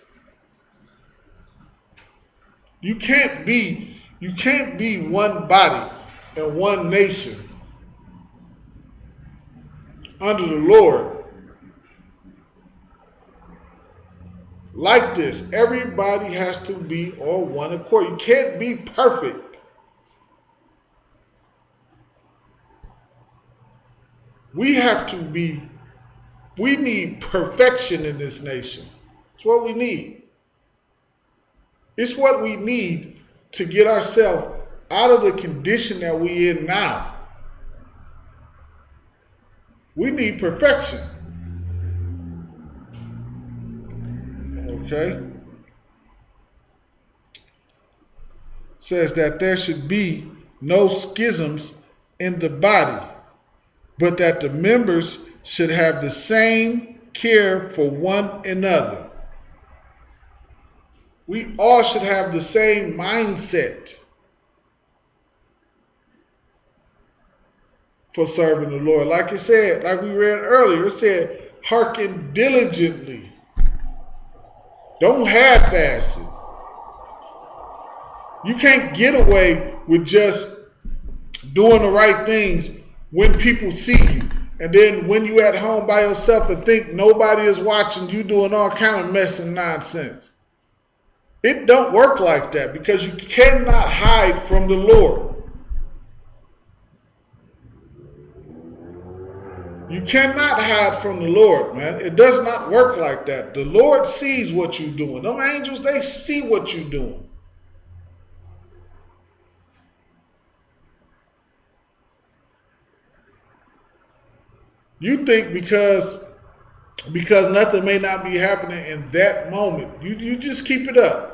You can't be one body and one nation under the Lord like this. Everybody has to be on one accord. You can't be perfect. We need perfection in this nation. It's what we need. It's what we need to get ourselves out of the condition that we're in now. We need perfection. Okay? Says that there should be no schisms in the body, but that the members should have the same care for one another. We all should have the same mindset for serving the Lord. Like it said, like we read earlier, it said, hearken diligently. Don't half-ass it. You can't get away with just doing the right things when people see you. And then when you at home by yourself and think nobody is watching, you doing all kind of mess and nonsense. It don't work like that, because you cannot hide from the Lord. You cannot hide from the Lord, man. It does not work like that. The Lord sees what you're doing. Them angels, they see what you're doing. You think because nothing may not be happening in that moment, you just keep it up.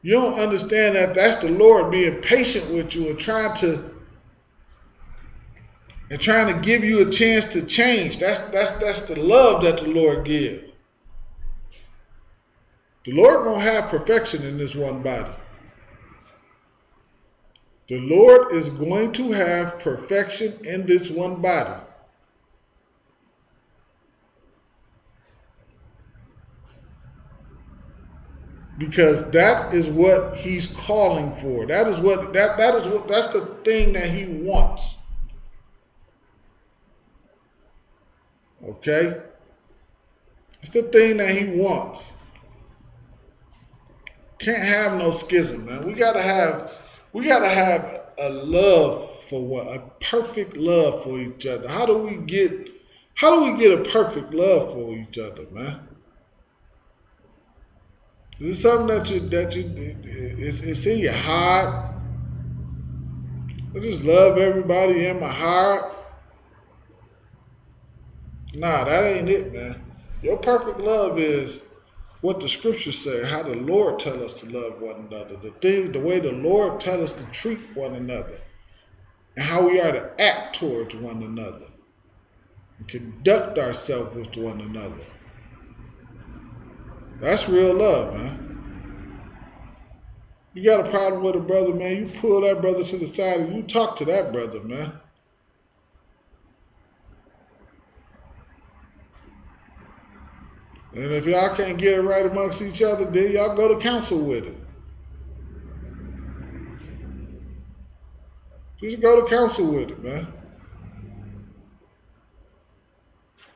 You don't understand that that's the Lord being patient with you and trying to give you a chance to change. That's the love that the Lord gives. The Lord won't have perfection in this one body. The Lord is going to have perfection in this one body. because that is what he's calling for. That's the thing that he wants. Okay? It's the thing that he wants. Can't have no schism, man. We gotta have a love for a perfect love for each other. How do we get a perfect love for each other, man? Is it something it's in your heart? I just love everybody in my heart. Nah, that ain't it, man. Your perfect love is what the scriptures say, how the Lord tell us to love one another, the way the Lord tell us to treat one another, and how we are to act towards one another and conduct ourselves with one another. That's real love, man. You got a problem with a brother, man, you pull that brother to the side and you talk to that brother, man. And if y'all can't get it right amongst each other, then y'all go to counsel with it. Just go to counsel with it, man.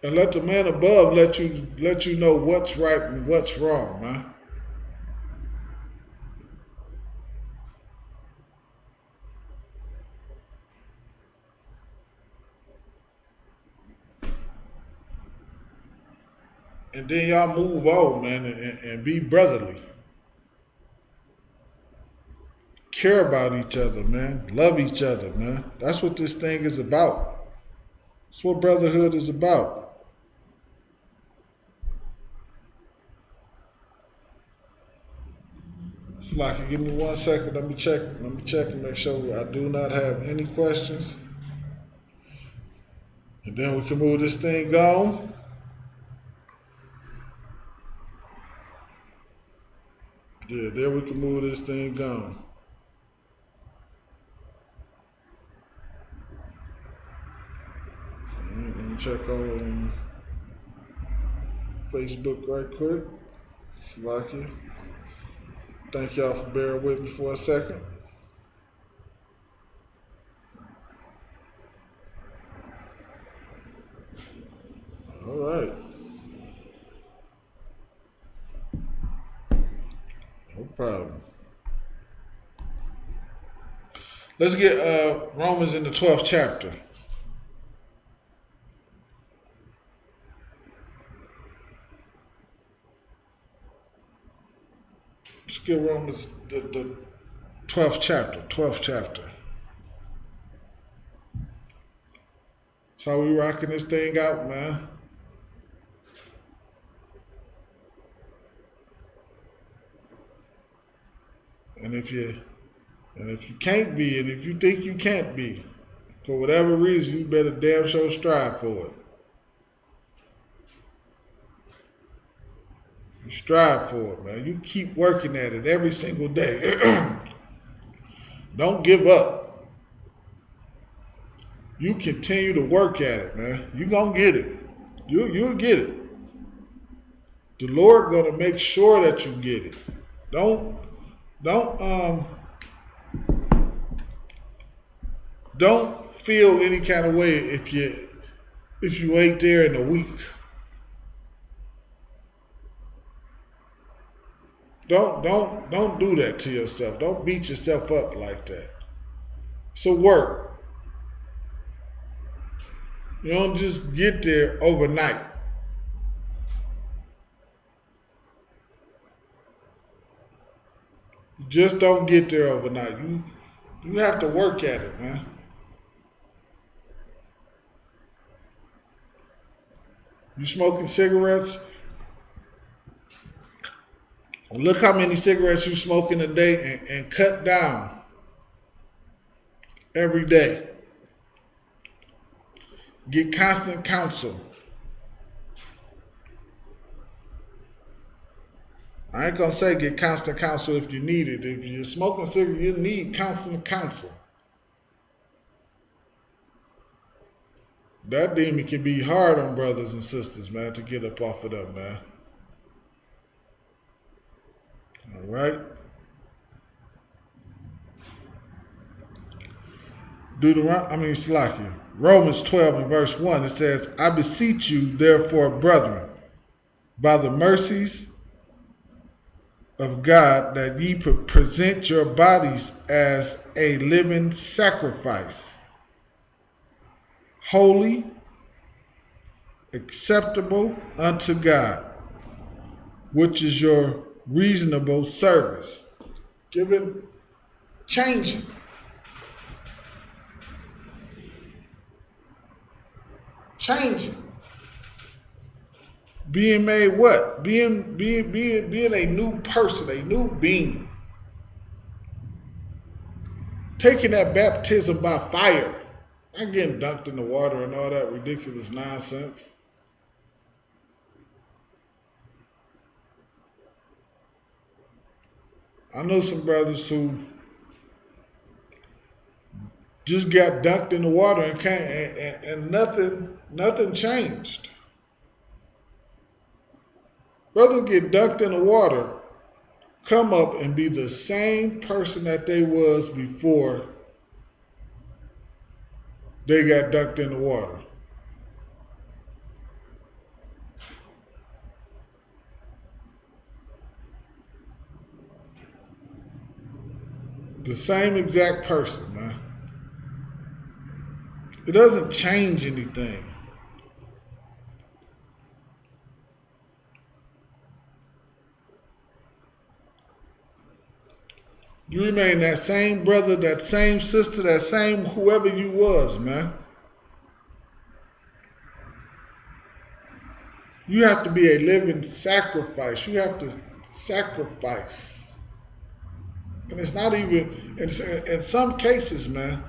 And let the man above let you know what's right and what's wrong, man. And then y'all move on, man, and be brotherly. Care about each other, man. Love each other, man. That's what this thing is about. That's what brotherhood is about. It's like, give me 1 second. Let me check and make sure I do not have any questions. And then we can move this thing on. Yeah, there we can move this thing on. Let me check on Facebook right quick. Slovakia. Thank y'all for bearing with me for a second. All right. No problem. Let's get Romans in the 12th chapter. Let's get Romans the 12th chapter. 12th chapter. That's how we rocking this thing out, man. And if you can't be, and if you think you can't be, for whatever reason, you better damn sure strive for it. You strive for it, man. You keep working at it every single day. Don't give up. You continue to work at it, man. You're going to get it. You'll get it. The Lord going to make sure that you get it. Don't feel any kind of way if you ain't there in a week. Don't do that to yourself. Don't beat yourself up like that. So work. You don't just get there overnight. You just don't get there overnight. You have to work at it, man. You smoking cigarettes? Look how many cigarettes you smoke in a day and cut down every day. Get constant counsel. I ain't gonna say get constant counsel if you need it. If you're smoking cigarettes, you need constant counsel. That demon can be hard on brothers and sisters, man, to get up off of them, man. All right. Romans 12 and verse 1, it says, I beseech you, therefore, brethren, by the mercies of God, that ye present your bodies as a living sacrifice, holy, acceptable unto God, which is your reasonable service. Changing. Being made what? Being a new person, a new being. Taking that baptism by fire. Not getting dunked in the water and all that ridiculous nonsense. I know some brothers who just got dunked in the water and nothing changed. Brothers get dunked in the water, come up and be the same person that they was before they got dunked in the water. The same exact person, man. It doesn't change anything. You remain that same brother, that same sister, that same whoever you was, man. You have to be a living sacrifice. You have to sacrifice. And it's not even, in some cases, man,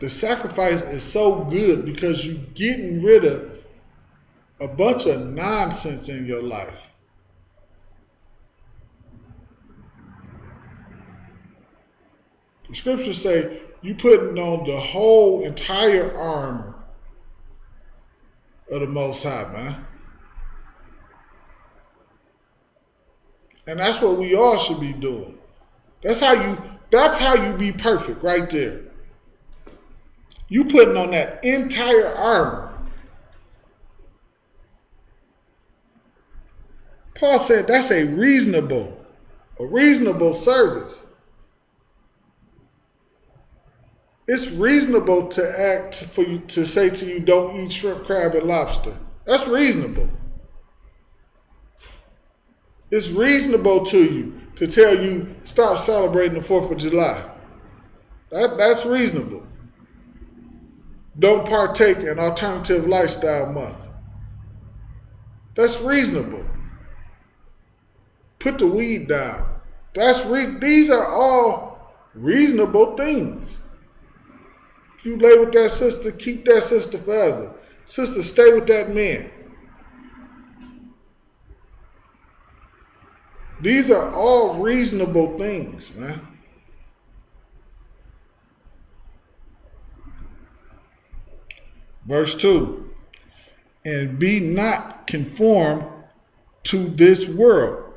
the sacrifice is so good because you're getting rid of a bunch of nonsense in your life. The scriptures say you putting on the whole entire armor of the Most High, man. And that's what we all should be doing. That's how you be perfect right there. You putting on that entire armor. Paul said that's a reasonable service. It's reasonable to act for you to say to you, don't eat shrimp, crab, and lobster. That's reasonable. It's reasonable to you to tell you stop celebrating the 4th of July. That's reasonable. Don't partake in alternative lifestyle month. That's reasonable. Put the weed down. These are all reasonable things. If you lay with that sister, keep that sister forever. Sister, stay with that man. These are all reasonable things, man. Verse 2, and be not conformed to this world.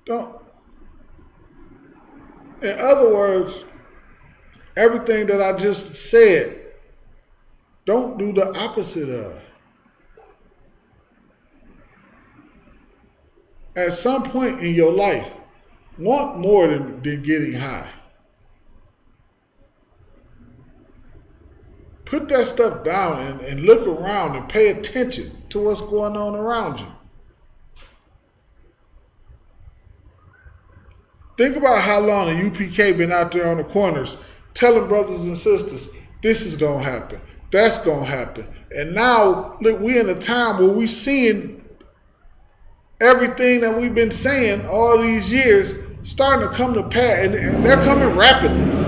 Don't. In other words, everything that I just said, don't do the opposite of. At some point in your life, want more than getting high. Put that stuff down and look around and pay attention to what's going on around you. Think about how long the UPK been out there on the corners telling brothers and sisters, this is going to happen, that's going to happen. And now, look, we're in a time where we're seeing everything that we've been saying all these years starting to come to pass, and they're coming rapidly.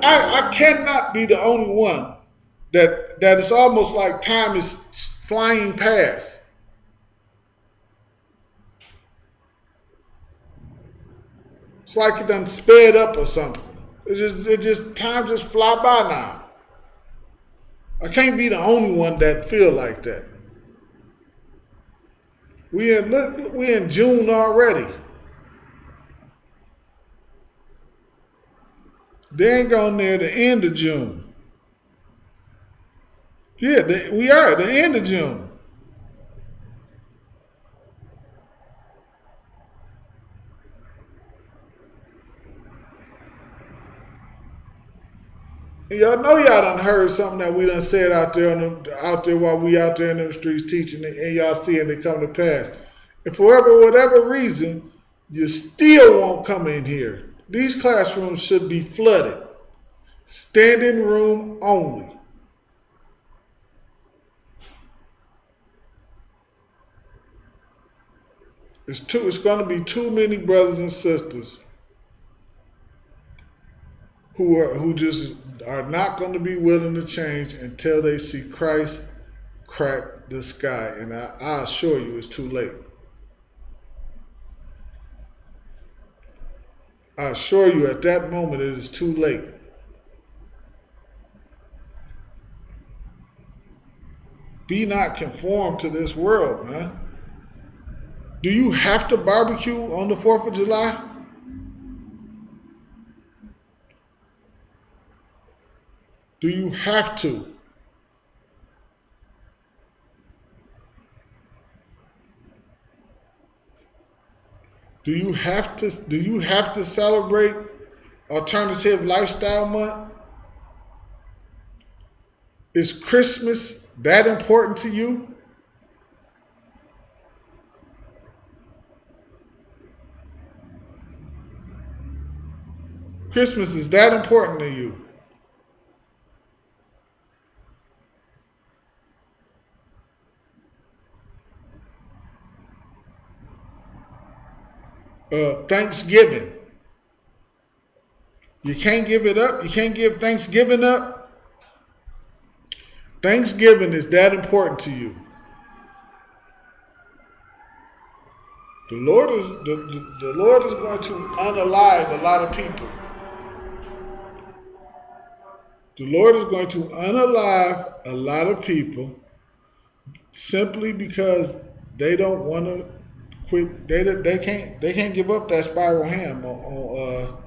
I cannot be the only one that it's almost like time is flying past. It's like it done sped up or something. Time just fly by now. I can't be the only one that feel like that. We in June already. They ain't gone near the end of June. Yeah, we are at the end of June. And y'all know y'all done heard something that we done said out there while we out there in them streets teaching it, and y'all seeing it come to pass. And for whatever reason, you still won't come in here. These classrooms should be flooded. Standing room only. It's going to be too many brothers and sisters who just are not going to be willing to change until they see Christ crack the sky. And I assure you it's too late. I assure you at that moment it is too late. Be not conformed to this world, man. Do you have to barbecue on the 4th of July? Do you have to? Do you have to celebrate Alternative Lifestyle Month? Is Christmas that important to you? Christmas is that important to you? Thanksgiving. You can't give it up. You can't give Thanksgiving up. Thanksgiving is that important to you. The Lord is going to unalive a lot of people. The Lord is going to unalive a lot of people simply because they don't want to quit. They can't give up that spiral ham on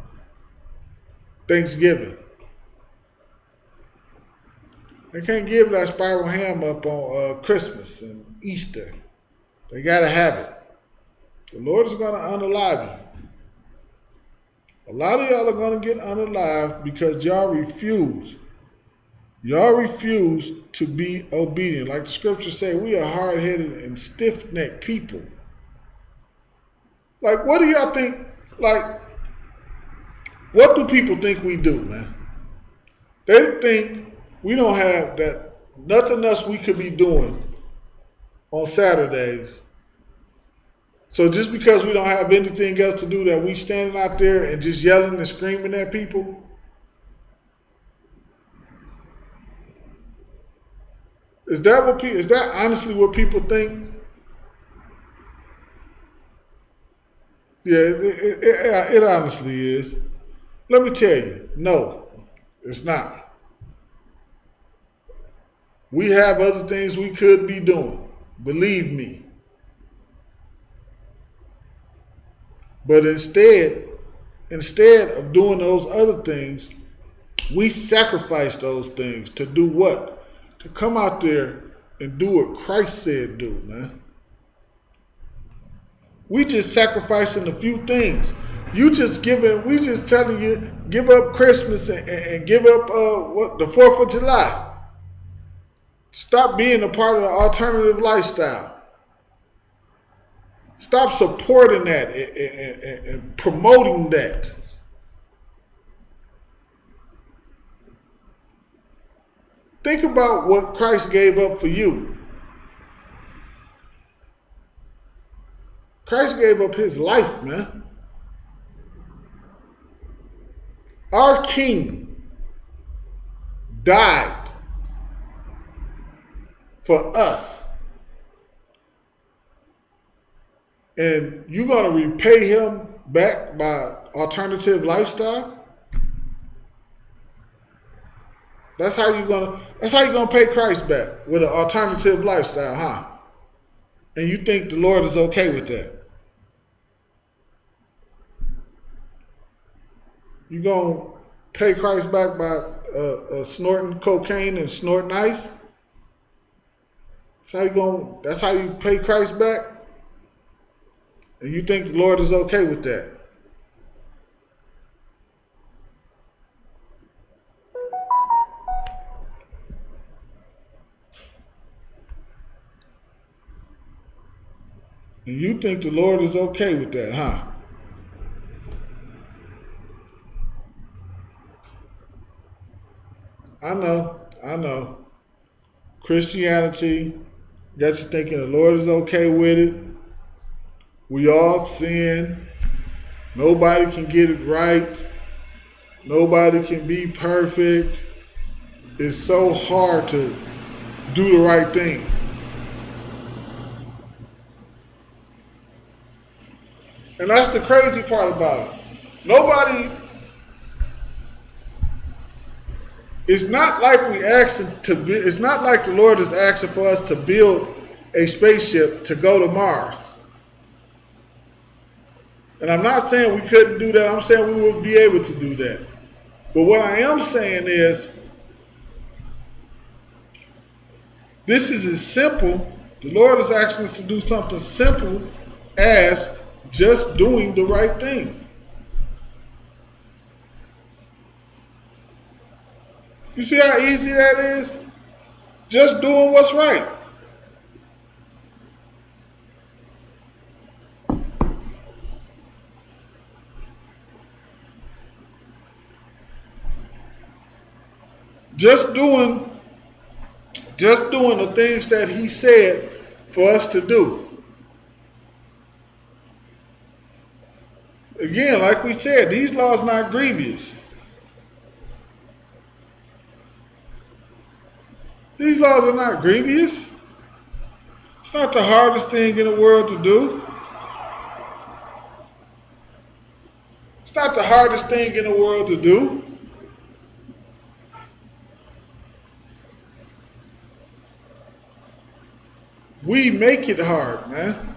Thanksgiving. They can't give that spiral ham up on Christmas and Easter. They gotta have it. The Lord is gonna unalive you. A lot of y'all are gonna get unalived because y'all refuse. Y'all refuse to be obedient. Like the scriptures say, we are hard-headed and stiff-necked people. Like, what do y'all think? Like, what do people think we do, man? They think we don't have that, nothing else we could be doing on Saturdays. So just because we don't have anything else to do, that we standing out there and just yelling and screaming at people? Is that honestly what people think? Yeah, it honestly is. Let me tell you, no, it's not. We have other things we could be doing, believe me. But instead of doing those other things, we sacrifice those things to do what? To come out there and do what Christ said do, man. We just sacrificing a few things. We just telling you, give up Christmas and give up the 4th of July. Stop being a part of the alternative lifestyle. Stop supporting that and promoting that. Think about what Christ gave up for you. Christ gave up his life, man. Our King died for us. And you're going to repay him back by alternative lifestyle? That's how you're gonna pay Christ back, with an alternative lifestyle, huh? And you think the Lord is okay with that? You gonna pay Christ back by snorting cocaine and snorting ice? That's how you pay Christ back? And you think the Lord is okay with that? And you think the Lord is okay with that, huh? I know. Christianity got you thinking the Lord is okay with it. We all sin. Nobody can get it right. Nobody can be perfect. It's so hard to do the right thing. And that's the crazy part about it. It's not like it's not like the Lord is asking for us to build a spaceship to go to Mars. And I'm not saying we couldn't do that. I'm saying we would be able to do that. But what I am saying is, this is as simple. The Lord is asking us to do something simple as just doing the right thing. You see how easy that is? Just doing what's right. Just doing the things that he said for us to do. Again, like we said, these laws are not grievous. These laws are not grievous. It's not the hardest thing in the world to do. It's not the hardest thing in the world to do. We make it hard, man.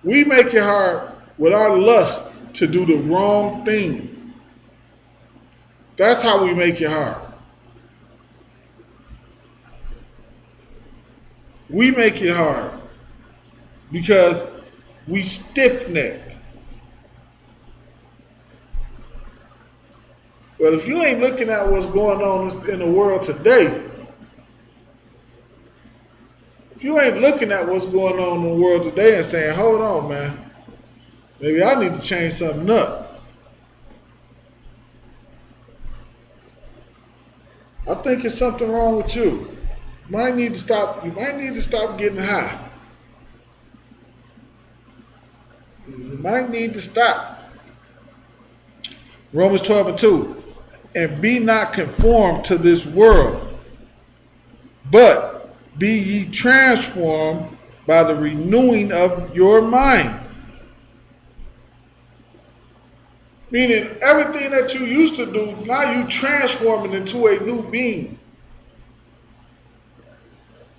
We make it hard with our lust to do the wrong thing. That's how we make it hard. We make it hard because we stiff-neck. But if you ain't looking at what's going on in the world today, if you ain't looking at what's going on in the world today and saying, hold on, man, maybe I need to change something up. I think it's something wrong with you. You might need to stop getting high. You might need to stop. Romans 12:2. And be not conformed to this world, but be ye transformed by the renewing of your mind. Meaning everything that you used to do, now you transform it into a new being.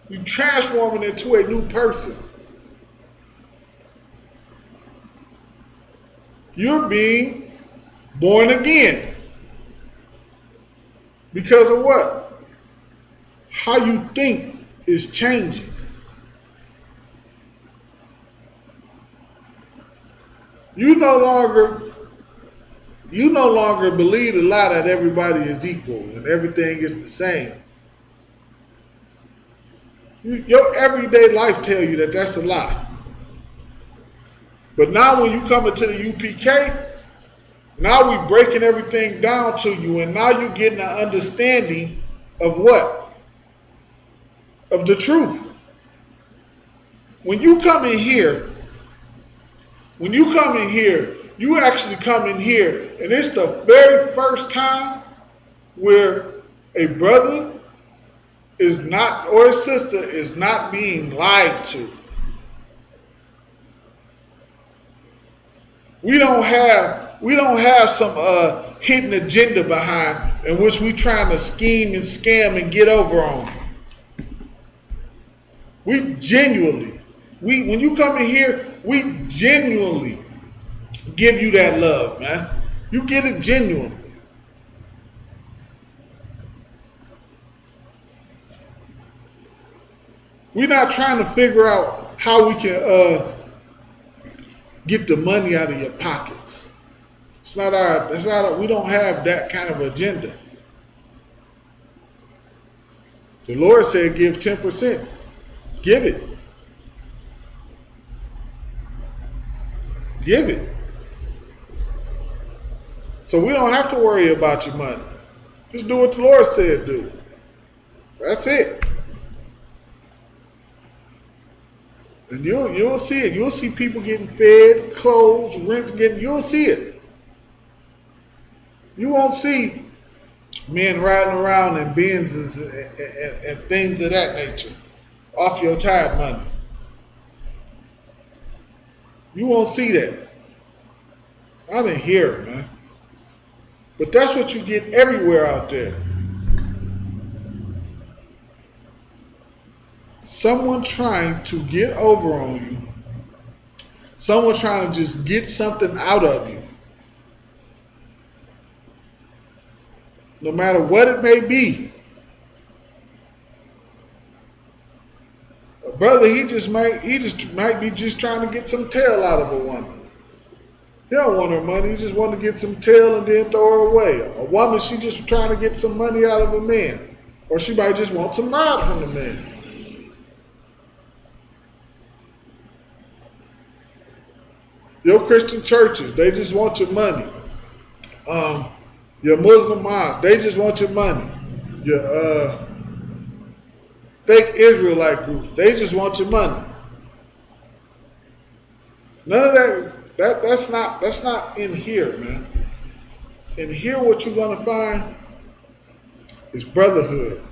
You transform it into a new person. You're being born again. Because of what? How you think is changing. You no longer believe the lie that everybody is equal and everything is the same. Your everyday life tells you that that's a lie. But now when you come into the UPK, now we breaking everything down to you, and now you're getting an understanding of what? Of the truth. When you come in here, you actually come in here, and it's the very first time where a brother is not, or a sister is not being lied to. We don't have some hidden agenda behind in which we trying to scheme and scam and get over on. We genuinely When you come in here, we genuinely give you that love, man. You get it genuinely. We're not trying to figure out how we can get the money out of your pockets. We don't have that kind of agenda. The Lord said give 10%. Give it. Give it. So we don't have to worry about your money. Just do what the Lord said do. That's it. And you'll see it. You'll see people getting fed, clothes, rents you'll see it. You won't see men riding around in Benzes and things of that nature off your tithe money. You won't see that. I didn't hear it, man. But that's what you get everywhere out there. Someone trying to get over on you. Someone trying to just get something out of you. No matter what it may be. A brother, he just might be just trying to get some tail out of a woman. He don't want her money, he just want to get some tail and then throw her away. A woman, she just trying to get some money out of a man. Or she might just want some ride from the man. Your Christian churches, they just want your money. Your Muslim mosques, they just want your money. Your fake Israelite groups, they just want your money. None of that. That's not in here, man. In here, what you're gonna find is brotherhood.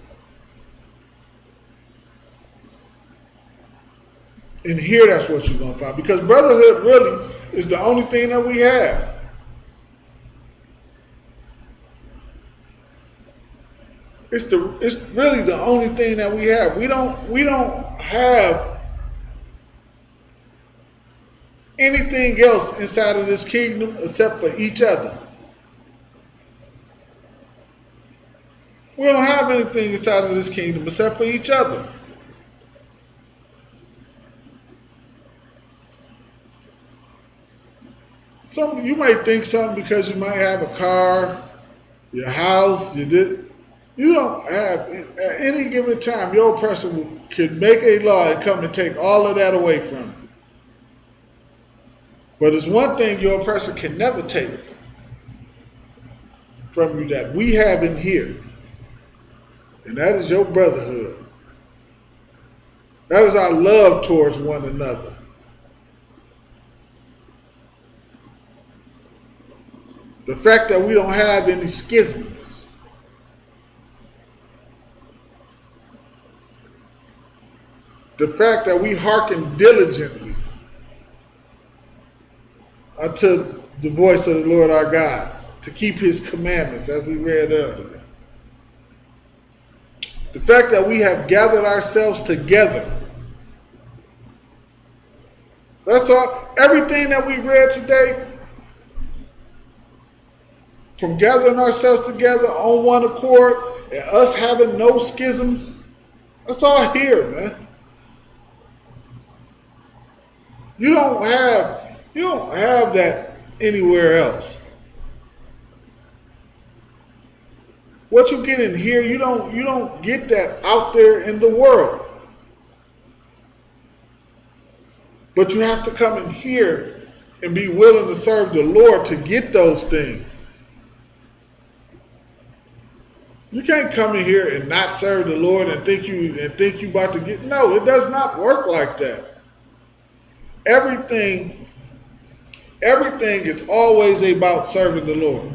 In here, that's what you're gonna find, because brotherhood really is the only thing that we have. It's really the only thing that we have. We don't have anything else inside of this kingdom except for each other. We don't have anything inside of this kingdom except for each other. You might think something because you might have a car, your house, you don't have, at any given time, your oppressor can make a law and come and take all of that away from you. But there's one thing your oppressor can never take from you that we have in here, and that is your brotherhood. That is our love towards one another. The fact that we don't have any schisms. The fact that we hearken diligently unto the voice of the Lord our God, to keep his commandments, as we read earlier. The fact that we have gathered ourselves together. That's all. Everything that we read today, from gathering ourselves together on one accord and us having no schisms, that's all here, man. You don't have that anywhere else. What you get in here, you don't get that out there in the world. But you have to come in here and be willing to serve the Lord to get those things. You can't come in here and not serve the Lord and think you about to get. No, it does not work like that. Everything is always about serving the Lord.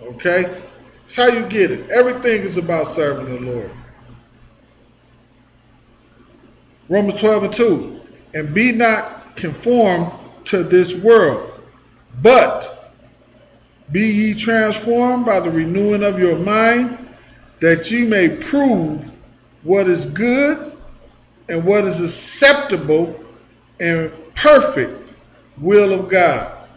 Okay? That's how you get it. Everything is about serving the Lord. Romans 12:2. And be not conformed to this world, but be ye transformed by the renewing of your mind, that ye may prove what is good and what is acceptable and perfect will of God.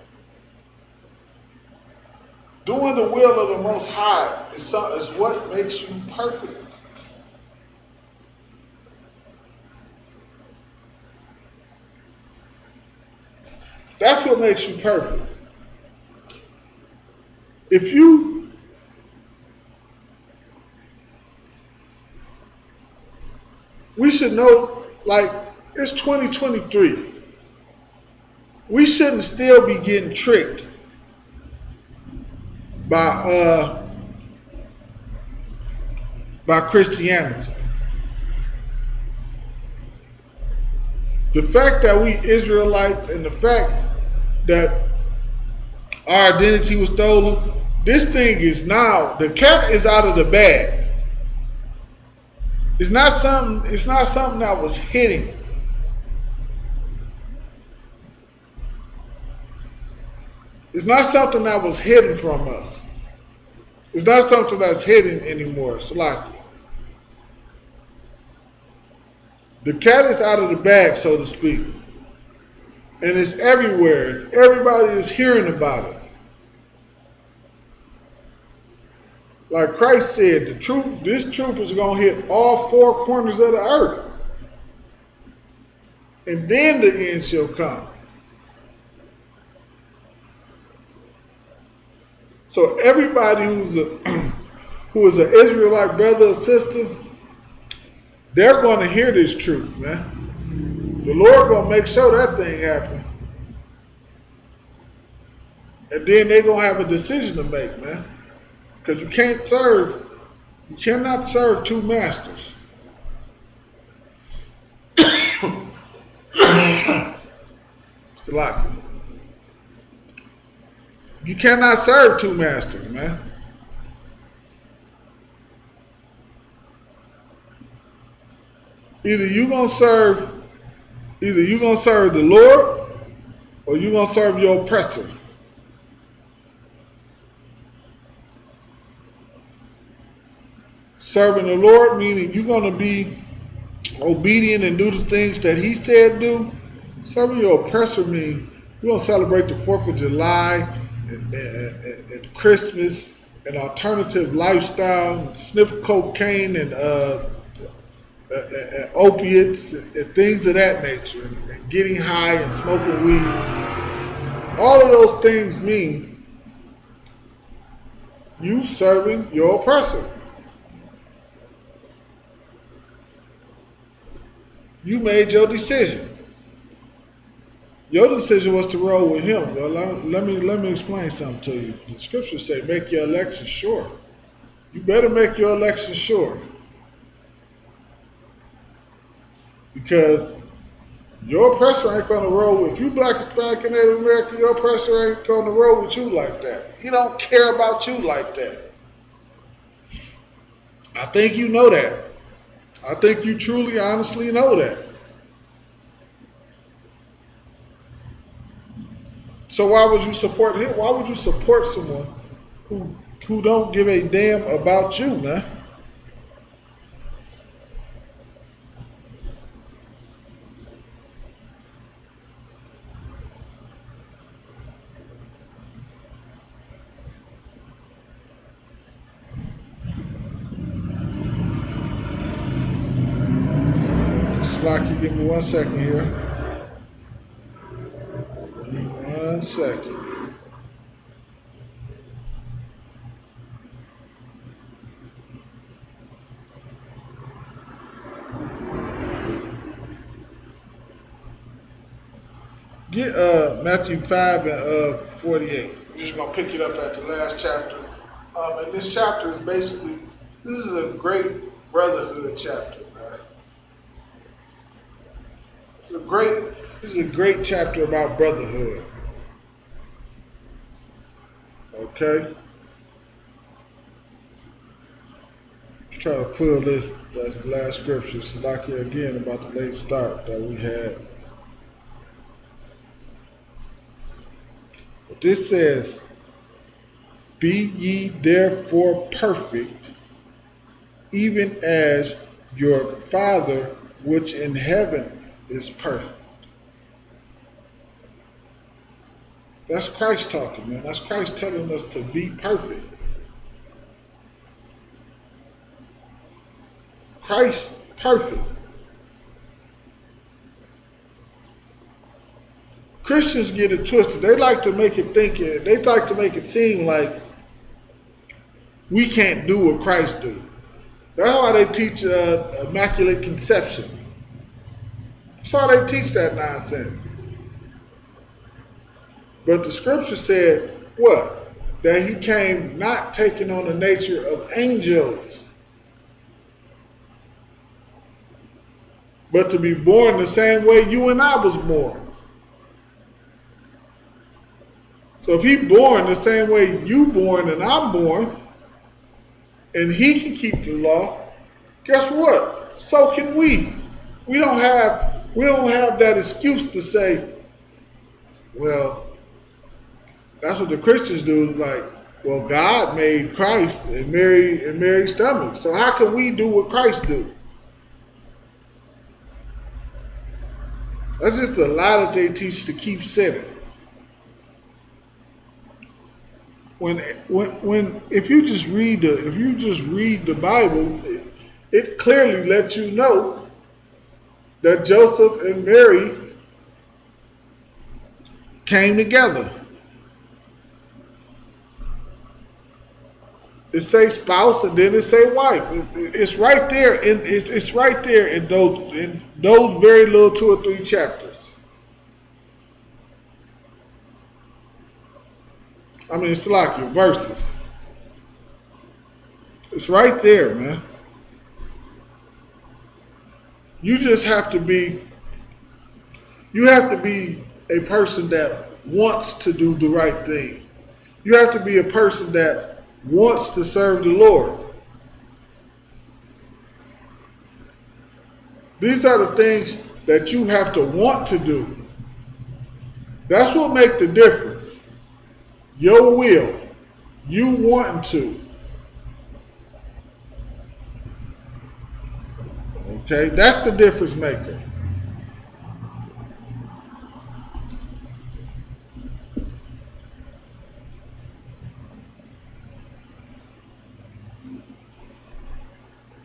Doing the will of the Most High is what makes you perfect. That's what makes you perfect. We should know, like, it's 2023. We shouldn't still be getting tricked by Christianity. The fact that we Israelites and the fact that our identity was stolen, this thing is now, the cat is out of the bag. It's not something that was hidden. It's not something that was hidden from us. It's not something that's hidden anymore. It's like the cat is out of the bag, so to speak. And it's everywhere. Everybody is hearing about it. Like Christ said, this truth is going to hit all four corners of the earth. And then the end shall come. So everybody who is an Israelite brother or sister, they're going to hear this truth, man. The Lord going to make sure that thing happens. And then they're going to have a decision to make, man. Because you cannot serve two masters. It's a lot. You cannot serve two masters, man. Either you're gonna serve the Lord, or you're gonna serve your oppressor. Serving the Lord meaning you're going to be obedient and do the things that he said do. Serving your oppressor means you're going to celebrate the 4th of July and Christmas, an alternative lifestyle, sniff cocaine and opiates and things of that nature, and getting high and smoking weed. All of those things mean you serving your oppressor. You made your decision. Your decision was to roll with him. Well, let me explain something to you. The scriptures say, make your election sure. You better make your election sure. Because your oppressor ain't going to roll with, if you black, Hispanic, and Native American, your oppressor ain't going to roll with you like that. He don't care about you like that. I think you know that. I think you truly, honestly know that. So why would you support him? Why would you support someone who don't give a damn about you, man? Slocky, give me 1 second here. Give me 1 second. Get Matthew 5 and 48. We're just going to pick it up at the last chapter. And this chapter is basically, this is a great brotherhood chapter. This is a great chapter about brotherhood. Okay? Let's try to pull this, that's the last scripture. Salakia again about the late start that we had. But this says, be ye therefore perfect, even as your Father which in heaven is perfect. That's Christ talking, man. That's Christ telling us to be perfect. Christ perfect. Christians get it twisted. They like to make it seem like we can't do what Christ do. That's why they teach immaculate conception. That's why they teach that nonsense. But the scripture said what? That he came not taking on the nature of angels, but to be born the same way you and I was born. So if he born the same way you born and I'm born, and he can keep the law, guess what? So can we. We don't have that excuse to say, well, that's what the Christians do. It's like, well, God made Christ and Mary's stomach. So how can we do what Christ do? That's just a lie that they teach to keep sinning. If you just read the Bible, it clearly lets you know that Joseph and Mary came together. It say spouse and then it say wife. It's right there. It's right there in those very little 2 or 3 chapters. I mean, it's like your verses. It's right there, man. You just have to be. You have to be a person that wants to do the right thing. You have to be a person that wants to serve the Lord. These are the things that you have to want to do. That's what makes the difference. Your will, you wanting to. Okay, that's the difference maker.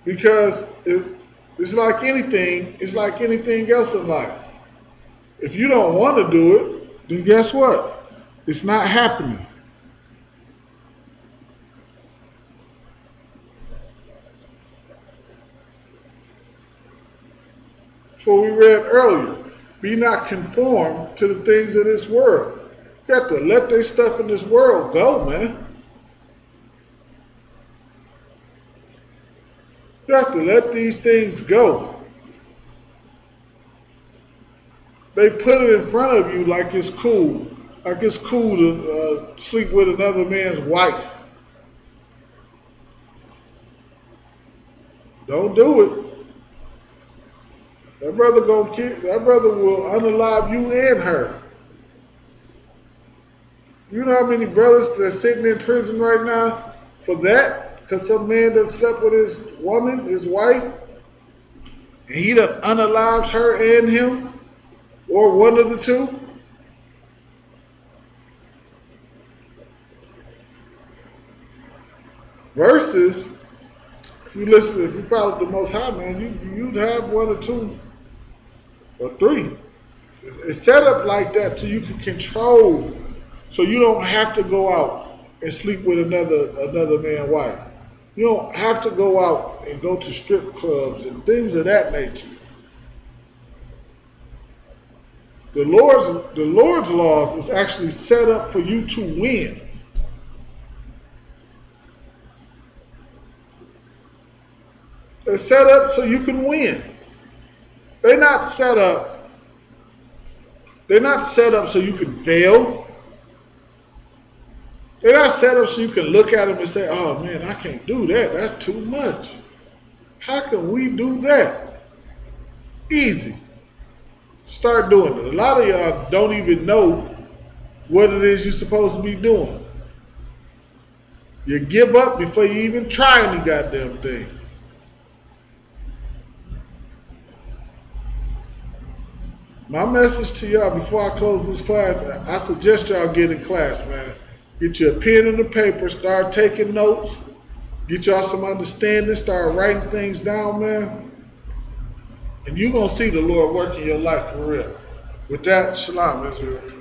Because it's like anything else in life. If you don't want to do it, then guess what? It's not happening. That's what we read earlier. Be not conformed to the things of this world. You got to let this stuff in this world go, man. You have to let these things go. They put it in front of you like it's cool. Like it's cool to sleep with another man's wife. Don't do it. That brother will unalive you and her. You know how many brothers that's sitting in prison right now for that? Because some man done slept with his woman, his wife, and he done unalived her and him, or one of the two. Versus, if you follow the Most High, man, you'd have 1 or 2 or 3. It's set up like that so you can control, so you don't have to go out and sleep with another man's wife. You don't have to go out and go to strip clubs and things of that nature. The Lord's laws is actually set up for you to win. They're set up so you can win. They're not set up so you can fail. They're not set up so you can look at them and say, oh man, I can't do that. That's too much. How can we do that? Easy. Start doing it. A lot of y'all don't even know what it is you're supposed to be doing. You give up before you even try any goddamn thing. My message to y'all before I close this class, I suggest y'all get in class, man. Get you a pen and a paper, start taking notes, get y'all some understanding, start writing things down, man. And you're going to see the Lord work in your life for real. With that, shalom, Israel.